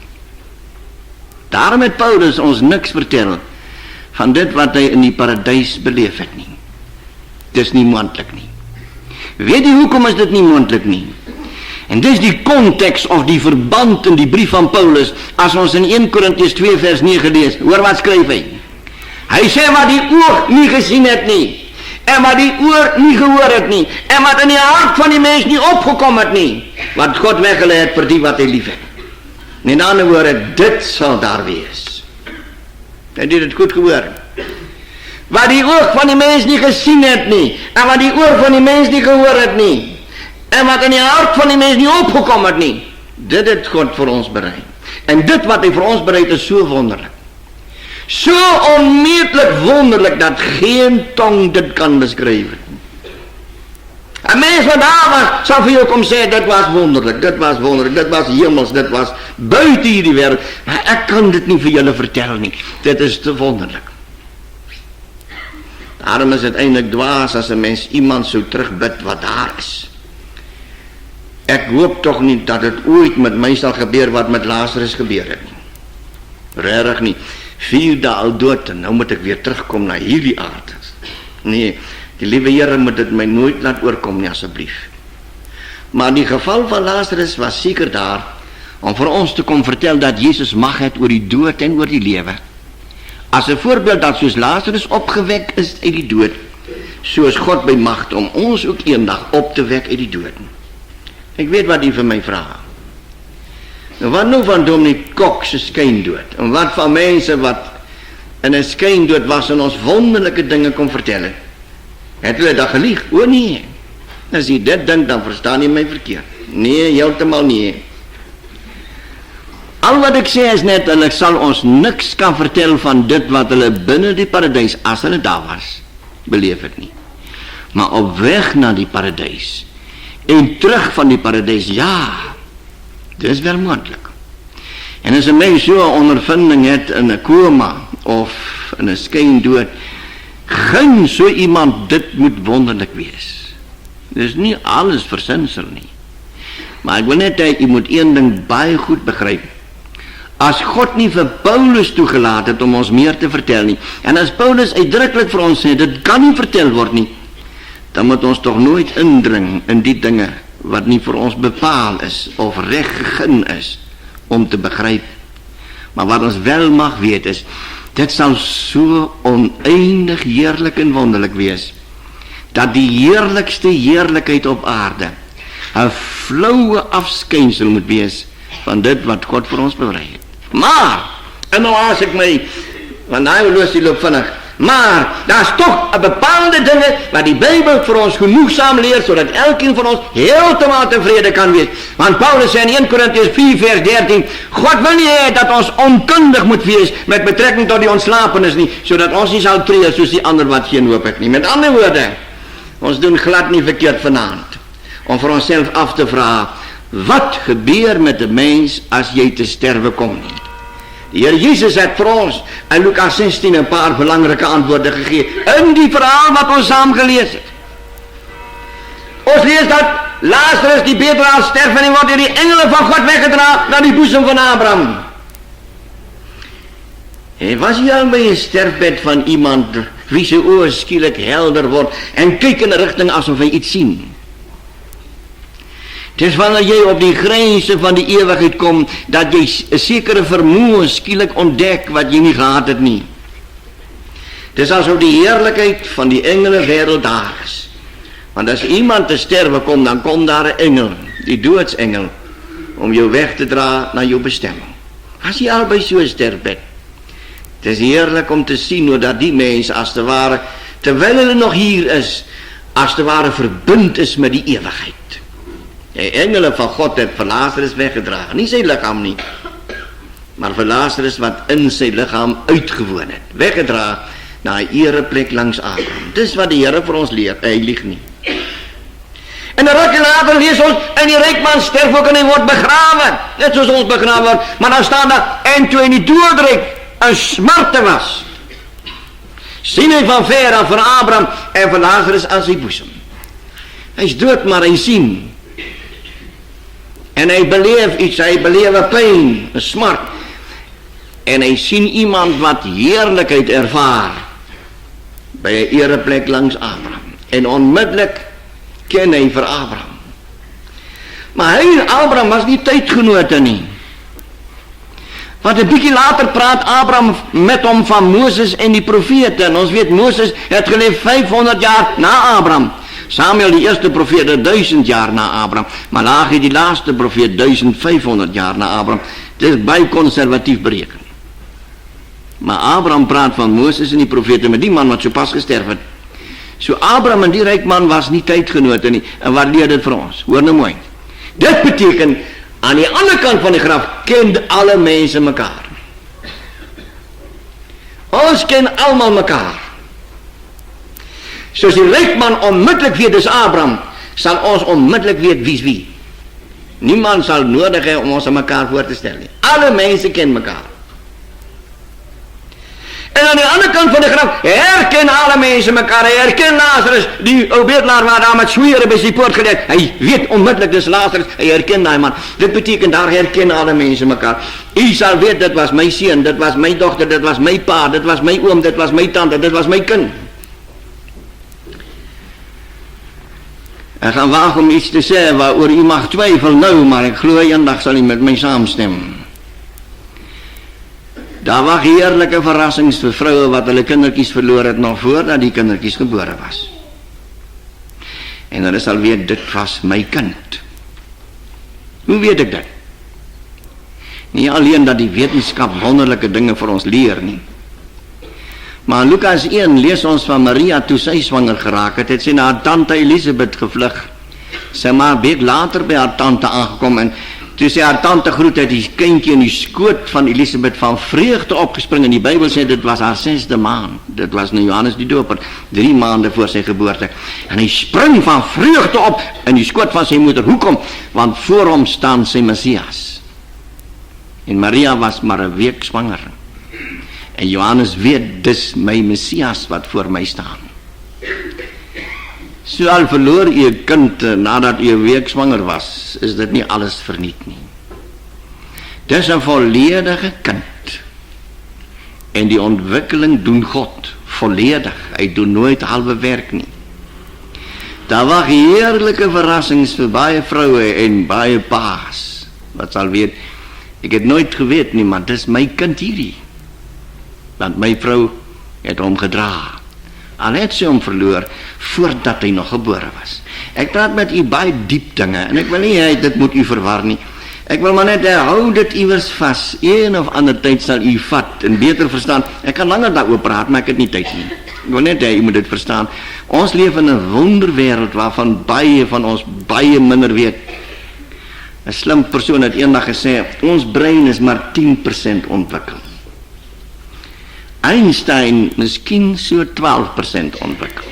Daarom het Paulus ons niks vertel van dit wat hy in die paradys beleef het nie. Het is nie moontlik nie. Weet jy hoekom is dit nie moontlik nie? En dis die konteks of die verband in die brief van Paulus, as ons in 1 Korintiërs 2 vers 9 lees, hoor wat skryf hy? Hy sê wat die oog nie gesien het nie, en wat die oor nie gehoor het nie, en wat in die hart van die mens nie opgekom het nie, wat God weggeleid het vir die wat hy lief het. In ander woorde, dit sal daar wees. Het jy dit goed gehoor? Wat die oog van die mens nie gesien het nie, en wat die oor van die mens nie gehoor het nie, en wat in die hart van die mens nie opgekom het nie, dit het God vir ons bereid. En dit wat hy vir ons bereid is so wonderlik. So onmetelijk wonderlik, dat geen tong dit kan beskryf. Een mens wat daar was, sal vir jou kom sê, dit was wonderlik, dit was wonderlik, dit was hemels, dit was buiten hierdie wêreld. Maar ek kan dit nie vir julle vertel nie, dit is te wonderlik. Daarom is het eindelijk dwaas as een mens iemand so terugbid wat daar is. Ek hoop toch nie dat het ooit met my sal gebeur wat met Lazarus gebeur het nie. Regtig nie. 4 dae al dood en nou moet ek weer terugkom na hierdie aard. Nee, die liewe Here moet dit my nooit laat oorkom nie, asseblief. Maar die geval van Lazarus was seker daar om vir ons te kom vertel dat Jesus mag het oor die dood en oor die lewe. As 'n voorbeeld dat soos Lazarus opgewek is uit die dood, so is God by mag om ons ook eendag op te wek uit die dood. Ek weet wat jy vir my vra. Nou wat nou van Dominee Kok se skyndood? En wat van mense wat in 'n skyndood was en ons wonderlike dinge kon vertel het? Het hulle dat gelieg? O nee. As jy dit dink, dan verstaan jy my verkeerd. Nee, heeltemal nie. Al wat ek sê is net, hulle sal ons niks kan vertel van dit wat hulle binne die paradys, as hulle daar was, beleef het nie. Maar op weg na die paradys, en terug van die paradys, ja, dit is wel moontlik. En as 'n mens so 'n ondervinding het in 'n koma, of in 'n skyndood, geen so iemand, dit moet wonderlik wees. Dit is nie alles versinsel nie. Maar ek wil net hê, jy moet een ding baie goed begryp. As God nie vir Paulus toegelaat het om ons meer te vertel nie, en as Paulus uitdruklik vir ons sê, dit kan nie vertel word nie, dan moet ons toch nooit indring in die dinge wat nie vir ons bepaal is, of reg gegee is, om te begryp. Maar wat ons wel mag weet is, dit sal so oneindig heerlik en wonderlik wees, dat die heerlikste heerlikheid op aarde 'n floue afskynsel moet wees van dit wat God vir ons bereid het. Maar, en nou as ek my, want hy loop vinnig, maar daar is toch 'n bepaalde dinge wat die Bybel vir ons genoegsaam leer, sodat elkeen van ons heeltemal tevrede kan wees. Want Paulus sê in 1 Korintiërs 4 vers 13, God wil nie hê dat ons onkundig moet wees met betrekking tot die ontslapenis nie, sodat ons nie sal tree soos die ander wat geen hoop het nie. Met ander woorde, ons doen glad nie verkeerd vanaand om vir onsself af te vra, wat gebeur met 'n mens as jy te sterwe kom nie? Die Heer Jesus het vir ons in Lukas 16 'n paar belangrike antwoorde gegee in die verhaal wat ons saam gelees het. Ons lees dat Lazarus die beter al sterf en word deur die engele van God weggedra na die boesem van Abraham. En was jy al by 'n sterfbed van iemand wie se oë skielik helder word en kyk in 'n rigting asof hy iets sien? Dis wanneer jy op die grense van die ewigheid kom, dat jy 'n sekere vermoë skielik ontdek wat jy nie gehad het nie. Dis asof die heerlikheid van die engele wêreld daar is. Want as iemand te sterwe kom, dan kom daar 'n engel, die doodsengel, om jou weg te dra na jou bestemming. As jy albei so sterf bent, het is heerlik om te sien hoe dat die mens as te ware, terwyl hulle nog hier is, as te ware verbind is met die ewigheid. Die engele van God het vir Lazarus weggedra, nie sy liggaam nie, maar vir Lazarus wat in sy liggaam uitgewoon het, weggedra na 'n ereplek langs Abraham. Dis wat die Here vir ons leer, hy lieg nie. En 'n rukkie later lees ons, en die ryk man sterf ook en hy word begrawe, net soos ons begrawe word, maar dan staan daar, en toe in die doodryk 'n smarte was, sien hy van ver af vir Abraham en vir Lazarus aan sy boesem. Hy's dood, maar hy sien. En hy beleef iets, hy beleef 'n pyn, 'n smart. En hy sien iemand wat heerlikheid ervaar by 'n ereplek langs Abraham. En onmiddellik ken hy vir Abraham. Maar hy en Abraham was nie tydgenote nie. Want 'n bietjie later praat Abraham met hom van Moses en die profete. En ons weet Moses het geleef 500 jaar na Abraham. Samuel die eerste profeet 1000 jaar na Abraham. Malagi die laaste profeet 1500 jaar na Abraham. Dit is baie konservatief bereken. Maar Abraham praat van Moses en die profete met die man wat so pas gesterf het. So Abraham en die ryk man was nie tydgenote nie. En wat leer dit vir ons? Hoor nou mooi. Dit beteken, aan die ander kant van die graf ken alle mense mekaar. Ons ken almal mekaar. Soos die ryk man onmiddellik weet dis Abraham, sal ons onmiddellik weet wie's wie. Niemand sal nodig hê om ons aan mekaar voor te stel nie. Alle mense ken mekaar. En aan die ander kant van die graf herken alle mense mekaar. Hy herken Lazarus, die ou bedelaar waar daar met swere by sy poort gelê. Hy weet onmiddellik dis Lazarus. Hy herken daai man. Dit beteken daar herken alle mense mekaar. U sal weet dit was my seun, dit was my dogter, dit was my pa, dit was my oom, dit was my tante, dit was my kind. Ek gaan waag om iets te sê waaroor u mag twyfel nou, maar ek glo eendag sal u met my saamstem. Daar was heerlike verrassings vir vroue wat hulle kindertjies verloor het nog voordat die kindertjies gebore was. En hulle sal weet, dit was my kind. Hoe weet ek dit? Nie alleen dat die wetenskap wonderlike dinge vir ons leer nie. Maar in Lukas 1 lees ons van Maria toe sy swanger geraak het sy na haar tante Elisabeth gevlug. Sy maar 'n week later by haar tante aangekom en toe sy haar tante groet het die kindjie in die skoot van Elisabeth van vreugde opgespring en die Bybel sê dit was haar 6de maand. Dit was nou Johannes die Doper, 3 maande voor sy geboorte. En hy spring van vreugde op in die skoot van sy moeder. Hoekom? Want voor hom staan sy Messias. En Maria was maar 'n week swanger. En Johannes weet, dis my Messias wat voor my staan. So al verloor u 'n kind nadat u 'n week swanger was, is dit nie alles verniet nie. Dis 'n volledige kind. En die ontwikkeling doen God volledig. Hy doen nooit halwe werk nie. Daar was heerlike verrassings vir baie vroue en baie paas. Wat sal weet, ek het nooit geweet nie, maar dis my kind hierdie. Want my vrou het hom gedra. Al het sy hom verloor voordat hy nog gebore was. Ek praat met u baie diep dinge en ek wil nie hê dit moet u verwar nie. Ek wil maar net hou dit iewers vas. Een of ander tyd sal u vat en beter verstaan. Ek kan langer daaroor praat, maar ek het nie tyd nie. Ek wil net hê u moet dit verstaan. Ons leef in 'n wonderwêreld waarvan baie van ons baie minder weet. 'n Slim persoon het eendag gesê, ons brein is maar 10% ontwikkel. Einstein miskien so 12% ontwikkel.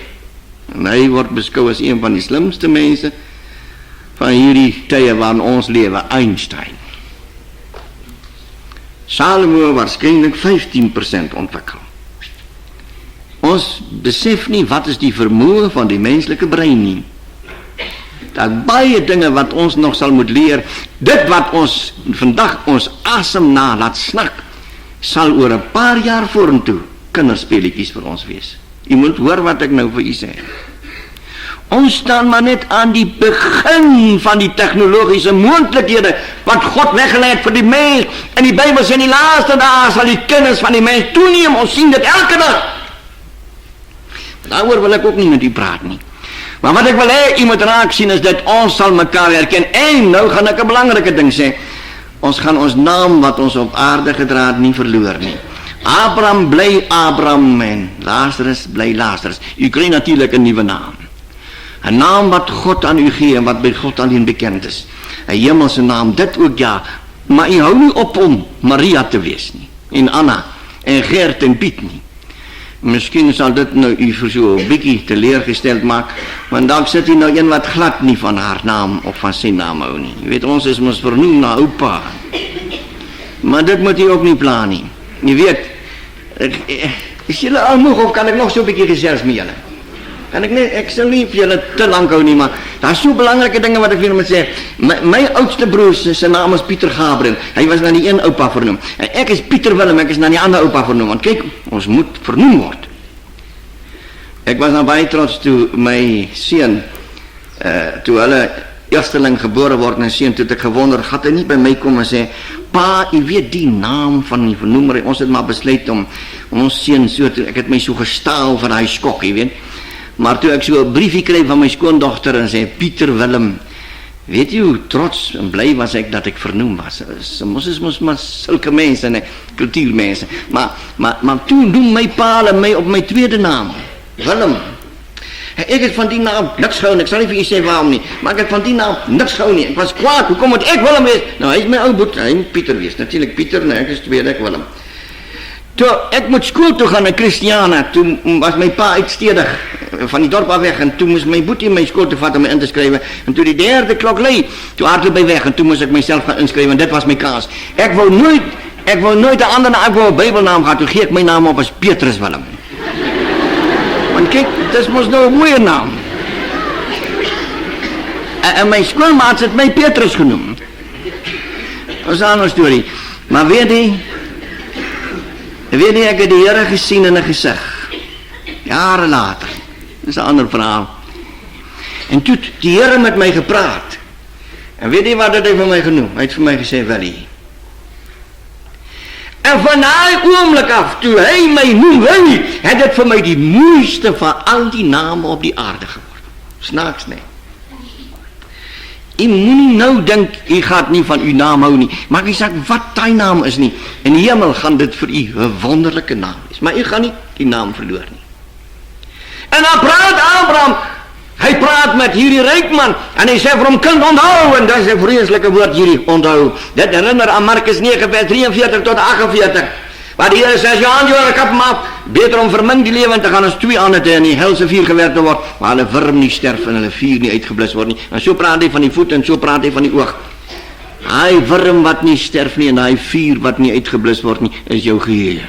En hy word beskou as een van die slimste mense van hierdie tye waarin ons lewe, Einstein. Salomo waarskynlik 15% ontwikkel. Ons besef nie wat is die vermoë van die menslike brein nie. Daar baie dinge wat ons nog sal moet leer. Dit wat ons vandag ons asem na laat snak, sal oor 'n paar jaar vorentoe kinderspeletjies vir ons wees. U moet hoor wat ek nou vir u sê. Ons staan maar net aan die begin van die tegnologiese moontlikhede wat God weggelê het vir die mens. En die Bybel sê in die laaste dae sal die kennis van die mens toeneem. Ons sien dit elke dag. Daaroor wil ek ook nie met u praat nie. Maar wat ek wil hê u moet raak sien is dat ons sal mekaar herken. En nou gaan ek 'n belangrike ding sê. Ons gaan ons naam wat ons op aarde gedra het nie verloor nie. Abraham bly Abraham en Lazarus bly Lazarus. U kry natuurlik 'n nuwe naam. 'n Naam wat God aan u gee en wat by God alleen bekend is. 'n Hemelse naam, dit ook ja. Maar u hou nie op om Maria te wees nie. En Anna en Gert en Piet nie. Miskien sal dit nou u vir so 'n bietjie teleurgesteld maak, want dan sit u nou een wat glad nie van haar naam of van sy naam hou nie. Jy weet, ons is mos vernoem na oupa. Maar dit moet u ook nie plan nie. Jy weet, is julle al moeg of kan ek nog so 'n bietjie gesels met julle? Kan ek sal nie vir julle te lank hou nie, maar daar is so belangrike dinge wat ek vir julle moet sê. My oudste broer se naam is Pieter Gabriel. Hy was na die een oupa vernoem. En ek is Pieter Willem, ek is na die ander oupa vernoem. Want kyk, ons moet vernoem word. Ek was nou baie trots toe my seun, toe hulle eersteling gebore word en seun, toe het ek gewonder, gaat hy nie by my kom en sê, pa, jy weet die naam van die vernoemer, ons het maar besluit om ons seun so, ek het my so gestaal van hy skok, jy weet. Maar toe ek so 'n briefie kry van my skoondogter en sê, Pieter Willem, weet jy hoe trots en bly was ek dat ek vernoem was. Ons is maar sulke mense, nee, kultuurmense. Maar toe noem my pa my op my tweede naam, Willem. Ek het van die naam niks gehou, ek sal nie vir jy sê waarom nie, maar ek het van die naam niks gehou nie. Ek was kwaad, hoe kom het ek Willem wees? Nou, hy is my ou boet, hy moet Pieter wees. Natuurlijk Pieter, nee, ek is tweede, ek Willem. Toe ek moet skool toe gaan na Christiana, toe was my pa uitstedig van die dorp af weg en toe moes my boetie my skool toe vat om my in te skrywe en toe die derde klok lui, toe hardloop by weg en toe moes ek myself gaan inskrywe en dit was my kaas. Ek wou nooit 'n ander naam, ek wou 'n Bybelnaam gehad, toe gee ek my naam op as Petrus Willem. Want kyk, dis mos nou 'n mooie naam. En my skoolmaats het my Petrus genoem. Dat is 'n ander storie. Maar weet jy, ek het die Here gesien in 'n gesig. Jare later. Dis 'n ander verhaal. En toe het die Here met my gepraat. En weet jy wat het hy vir my genoem? Hy het vir my gesê, Willie. En van daai oomblik af, toe hy my noem Willie, het dit vir my die mooiste van al die name op die aarde geword. Snaaks nie. U moenie nou dink, u gaat nie van uw naam hou nie, maar u sê wat die naam is nie. In die hemel gaan dit vir u 'n wonderlike naam wees, maar u gaan nie die naam verloor nie. En dan praat Abraham, hy praat met hierdie ryk man, en hy sê vir hom, kind onthou, en dat is 'n vreeslike woord hierdie, onthou. Dit herinner aan Markus 9 vers 43 tot 48, waar die Here sê, as jou hand jou kap maak, beter om vermin die lewe te gaan as 2 ander te in die helse vuur gewerp te word, waar hulle wurm nie sterf en hulle vuur nie uitgeblus word nie. En so praat hy van die voet en so praat hy van die oog. Hy wurm wat nie sterf nie en hy vuur wat nie uitgeblus word nie, is jou geheue.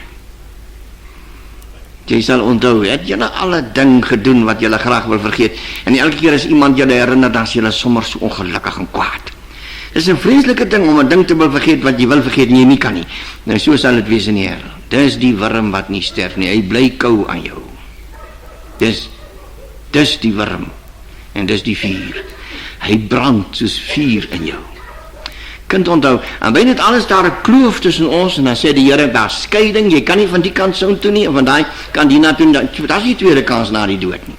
Jy sal onthou, het julle alle ding gedoen wat julle graag wil vergeet. En elke keer as iemand julle herinner, dan is julle sommer so ongelukkig en kwaad. Dit is 'n vreeslike ding om 'n ding te wil vergeet wat jy wil vergeet en jy nie kan nie. Nou so sal dit wees in die Here. Dis die wurm wat nie sterf nie, hy bly kou aan jou. Dis die wurm en dis die vuur. Hy brand soos vuur in jou. Kind onthou, en by dit alles daar 'n kloof tussen ons en dan sê die Here, daar skeiding, jy kan nie van die kant so toe nie en van daai kant hierna toe, dat is die tweede kans na die dood nie.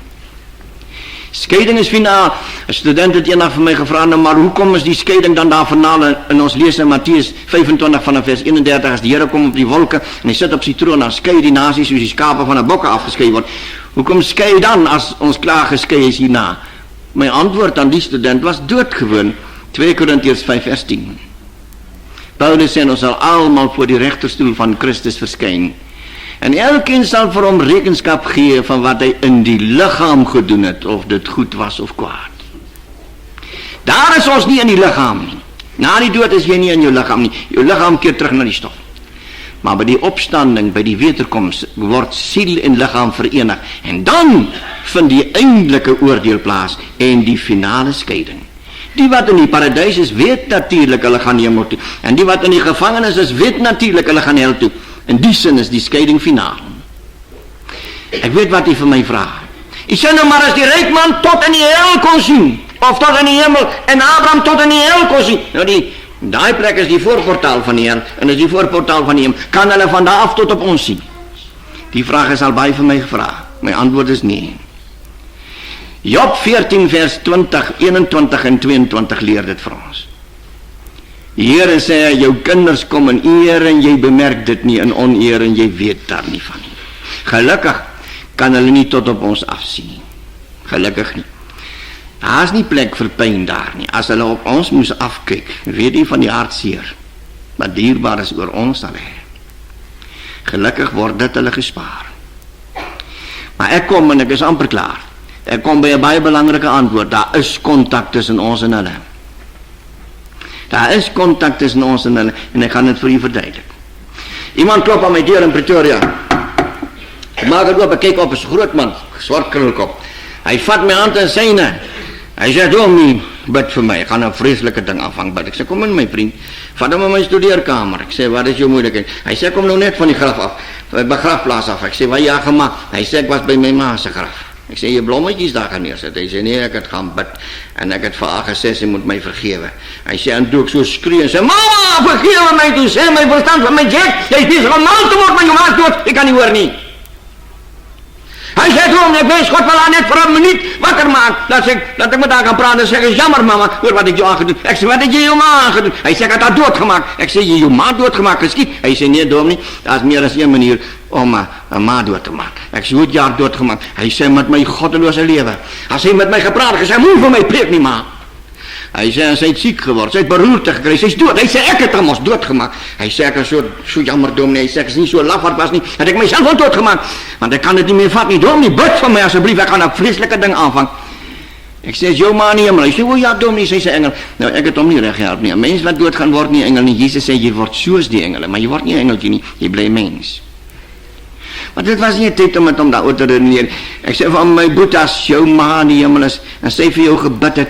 Skeiding is finaal. 'n Student het eendag vir my gevra, nou maar hoekom is die skeiding dan daar finaal? En ons lees in Matteus 25 vanaf vers 31, as die Here kom op die wolke en hy sit op sy troon, dan skei die nasies soos die skape van 'n bokke afgeskei word. Hoekom skei dan as ons klaar geskei is hierna? My antwoord aan die student was doodgewoon. 2 Korintiërs 5 vers 10. Paulus sê ons sal almal voor die regterstoel van Christus verskyn. En elkeen sal vir hom rekenskap gee van wat hy in die liggaam gedoen het, of dit goed was of kwaad. Daar is ons nie in die liggaam nie. Na die dood is jy nie in jou liggaam nie. Jou liggaam keer terug na die stof. Maar by die opstanding, by die wederkoms, word siel en liggaam verenig. En dan vind die eindelike oordeel plaas en die finale skeiding. Die wat in die paradys is, weet natuurlijk hulle gaan hemel toe. En die wat in die gevangenis is, weet natuurlijk hulle gaan hel toe. In die sin is die skeiding finaal. Ek weet wat jy vir my vraag. Jy sê nou maar as die ryk man tot in die hel kon sien, of tot in die hemel, en Abraham tot in die hel kon sien. Nou daai plek is die voorportaal van die hel, en is die voorportaal van die hemel. Kan hulle van daar af tot op ons sien? Die vraag is al baie vir my gevra. My antwoord is nee. Job 14 vers 20, 21 en 22 leer dit vir ons. Die Here sê, jou kinders kom in eer en jy bemerk dit nie, in oneer en jy weet daar nie van nie. Gelukkig kan hulle nie tot op ons afsien nie. Gelukkig nie. Daar is nie plek vir pyn daar nie. As hulle op ons moes afkyk, weet jy van die hartseer, wat dierbaar is oor ons sal hê. Gelukkig word dit hulle gespaar. Maar ek kom en ek is amper klaar. Ek kom by 'n baie belangrike antwoord. Daar is kontak tussen ons en hulle. Daar is kontak tussen ons en hulle, en ek gaan dit vir u verduidelik. Iemand klop aan my deur in Pretoria. Ek maak het oop, ek kyk op, is 'n groot man, swart krulkop. Hy vat my hand in syne. Hy sê, dominee, bid vir my, ek gaan 'n vreeslike ding afhang bid. Ek sê, kom in my vriend, vat hom in my studeerkamer. Ek sê, wat is jou moeilikheid? Hy sê, kom nou net van die graf af, begrafplaas af. Ek sê, wat jy gemaak? Hy sê, ek was by my ma se graf. Ek sê, jy blommetjies daar gaan neersit. Hy sê, nee, ek het gaan bid, en ek het vir haar gesê, sy moet my vergewe. Hy sê, en toe ek so skree, en sê, mama, vergewe my, toe sê my verstand van my Jack, jy is bezig om mal te word, maar jy maak dood, ek kan nie hoor nie. Hy sê toe, ek wees God wil haar net vir 'n minuut wakker maak, dat ek met haar kan praat, en sê, is jammer mama, hoor wat ek jou aangedoen. Ek sê, wat het jy jou ma aangedoen? Hy sê, ek het haar doodgemaak. Ek sê, jy jou ma doodgemaak, geskiet? Hy sê, nee dominee, daar is meer as een manier om 'n ma dood te maak. Ek sê, hoe het jy haar doodgemaak? Hy sê, met my goddelose lewe. As hy met my gepraat, hy sê, moet vir my preek nie ma. Hy sê, sy het siek geword, sy het beroerte gekry, sy is dood. Hy sê, ek het hom ons doodgemaak. Hy sê, ek is so jammer dominee, hy sê, ek is nie so lafhart was nie, het ek myself al doodgemaak, want ek kan dit nie meer vat nie. Dominee, bid vir my asseblief, ek gaan 'n vreeslike ding aanvang. Ek sê, is jou ma nie hemel? Hy sê, o ja dominee, sy sê engel. Nou, ek het hom nie reg gehelp nie. 'n Mens wat dood gaan word nie engel nie. Jesus sê, jy word soos die engele, maar jy word nie 'n engeltjie nie, jy bly 'n mens. Maar dit was nie tyd om met hom daaroor te redeneer. Ek sê van my boetas, jou ma in die hemel is, en sy vir jou gebid het,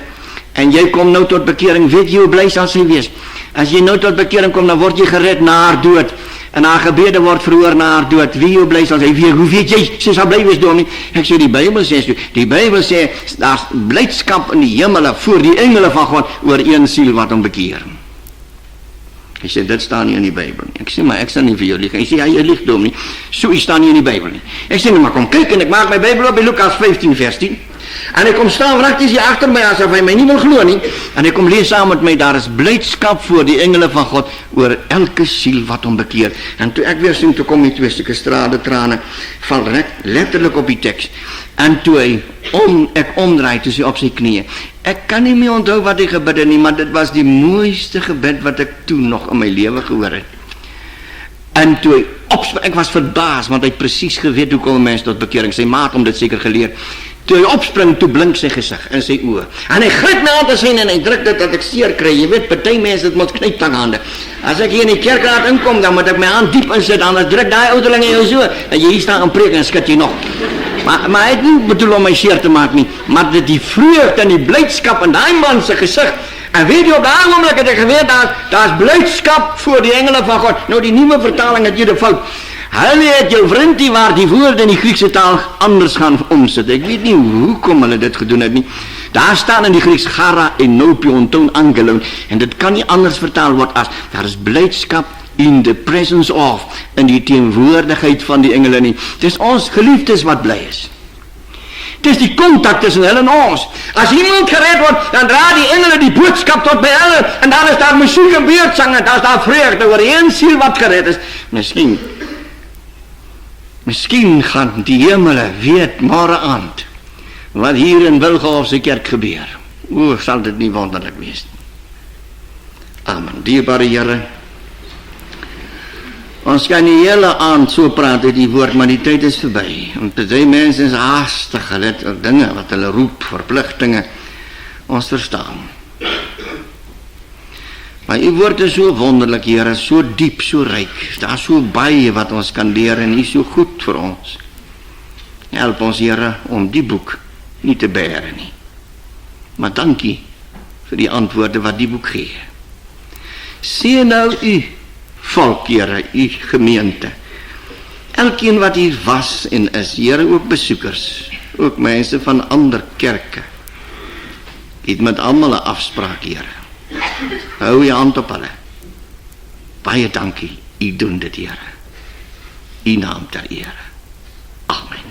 en jy kom nou tot bekering, weet jy hoe bly sal sy wees? As jy nou tot bekering kom, dan word jy gered na haar dood, en haar gebede word verhoor na haar dood. Wie jou bly sal sy wees? Hoe weet jy, sy sal bly wees dominee? Ek sê, die Bybel sê so, die Bybel sê, daar's blydskap in die hemele, voor die engele van God, oor een siel wat hom bekeer. Hy sê, dit staan nie in die Bybel nie. Ek sê, maar ek sal nie vir jou lieg. Hy sê, ja, jy lieg dominee, so iets staan nie in die Bybel nie. Ek sê, maar kom kyk, en ek maak my Bybel op by Lukas 15 vers 10, en ek kom staan prakties hier agter my, asof hy my nie wil glo nie, en ek kom lees saam met my, daar is blydskap voor die engele van God, oor elke siel wat hom bekeer. En toe ek weer sien, toe kom die 2 stukke strade trane, val letterlik op die teks, en toe ek omdraai, toe sy op sy knieë. Ek kan nie meer onthou wat hy gebid het nie, maar dit was die mooiste gebed wat ek toe nog in my lewe gehoor het. En toe hy opspring, ek was verbaas, want hy het presies geweet hoe kom 'n mens tot bekering. Sy ma het hom dit seker geleer. Toe hy opspring, toe blink sy gesig in sy oë. En hy gryp my aan te sien en hy druk dit dat ek seer kry. Jy weet, party mense het mos knyptanghande. As ek hier in die kerk laat inkom, dan moet ek my hand diep insit, anders druk daai ouderling in jou so, en jy hier staan en preek en skud jy nog. Maar hy het nie bedoel om my seer te maak nie, maar dit die vreugde en die blydskap in daai man se gesig. En weet jy, op daai oomblik het ek geweet, daar's blydskap voor die engele van God. Nou die nuwe vertaling het hier 'n fout. Hulle het jou vriendie waar die woorde in die Griekse taal anders gaan omsit. Ek weet nie hoekom hulle dit gedoen het nie. Daar staan in die Grieks gara enopion ton angelon, en dit kan nie anders vertaal word as, daar is blydskap in the presence of, in die teenwoordigheid van die engele nie. Het is ons geliefdes wat bly is. Het is die kontak tussen hulle en ons. As iemand gered word, dan dra die engele die boodskap tot by hulle, en dan is daar musiek en beurtsange, dan is daar vreugde oor een siel wat gered is. Miskien gaan die hemele weet môre aand wat hier in Wilgehof se kerk gebeur. O, sal dit nie wonderlik wees nie. Amen. Dierbare Here, ons kan die hele aand so praat uit die woord, maar die tyd is verby. En party mense is haastig, hulle het dinge wat hulle roep, verpligtinge. Ons verstaan. Maar u woord is so wonderlik, Here, so diep, so ryk. Daar is so baie wat ons kan leer en u is so goed vir ons. Help ons, Here, om die boek nie te bære nie. Maar dankie vir die antwoorde wat die boek gee. Seën nou u volk, Here, u gemeente. Elkeen wat hier was en is, Here, ook besoekers. ook mense van ander kerke. U het met almal 'n afspraak, Here. Hou U hand op hulle. Baie dankie, U doen dit, Here. U naam ter ere. Amen.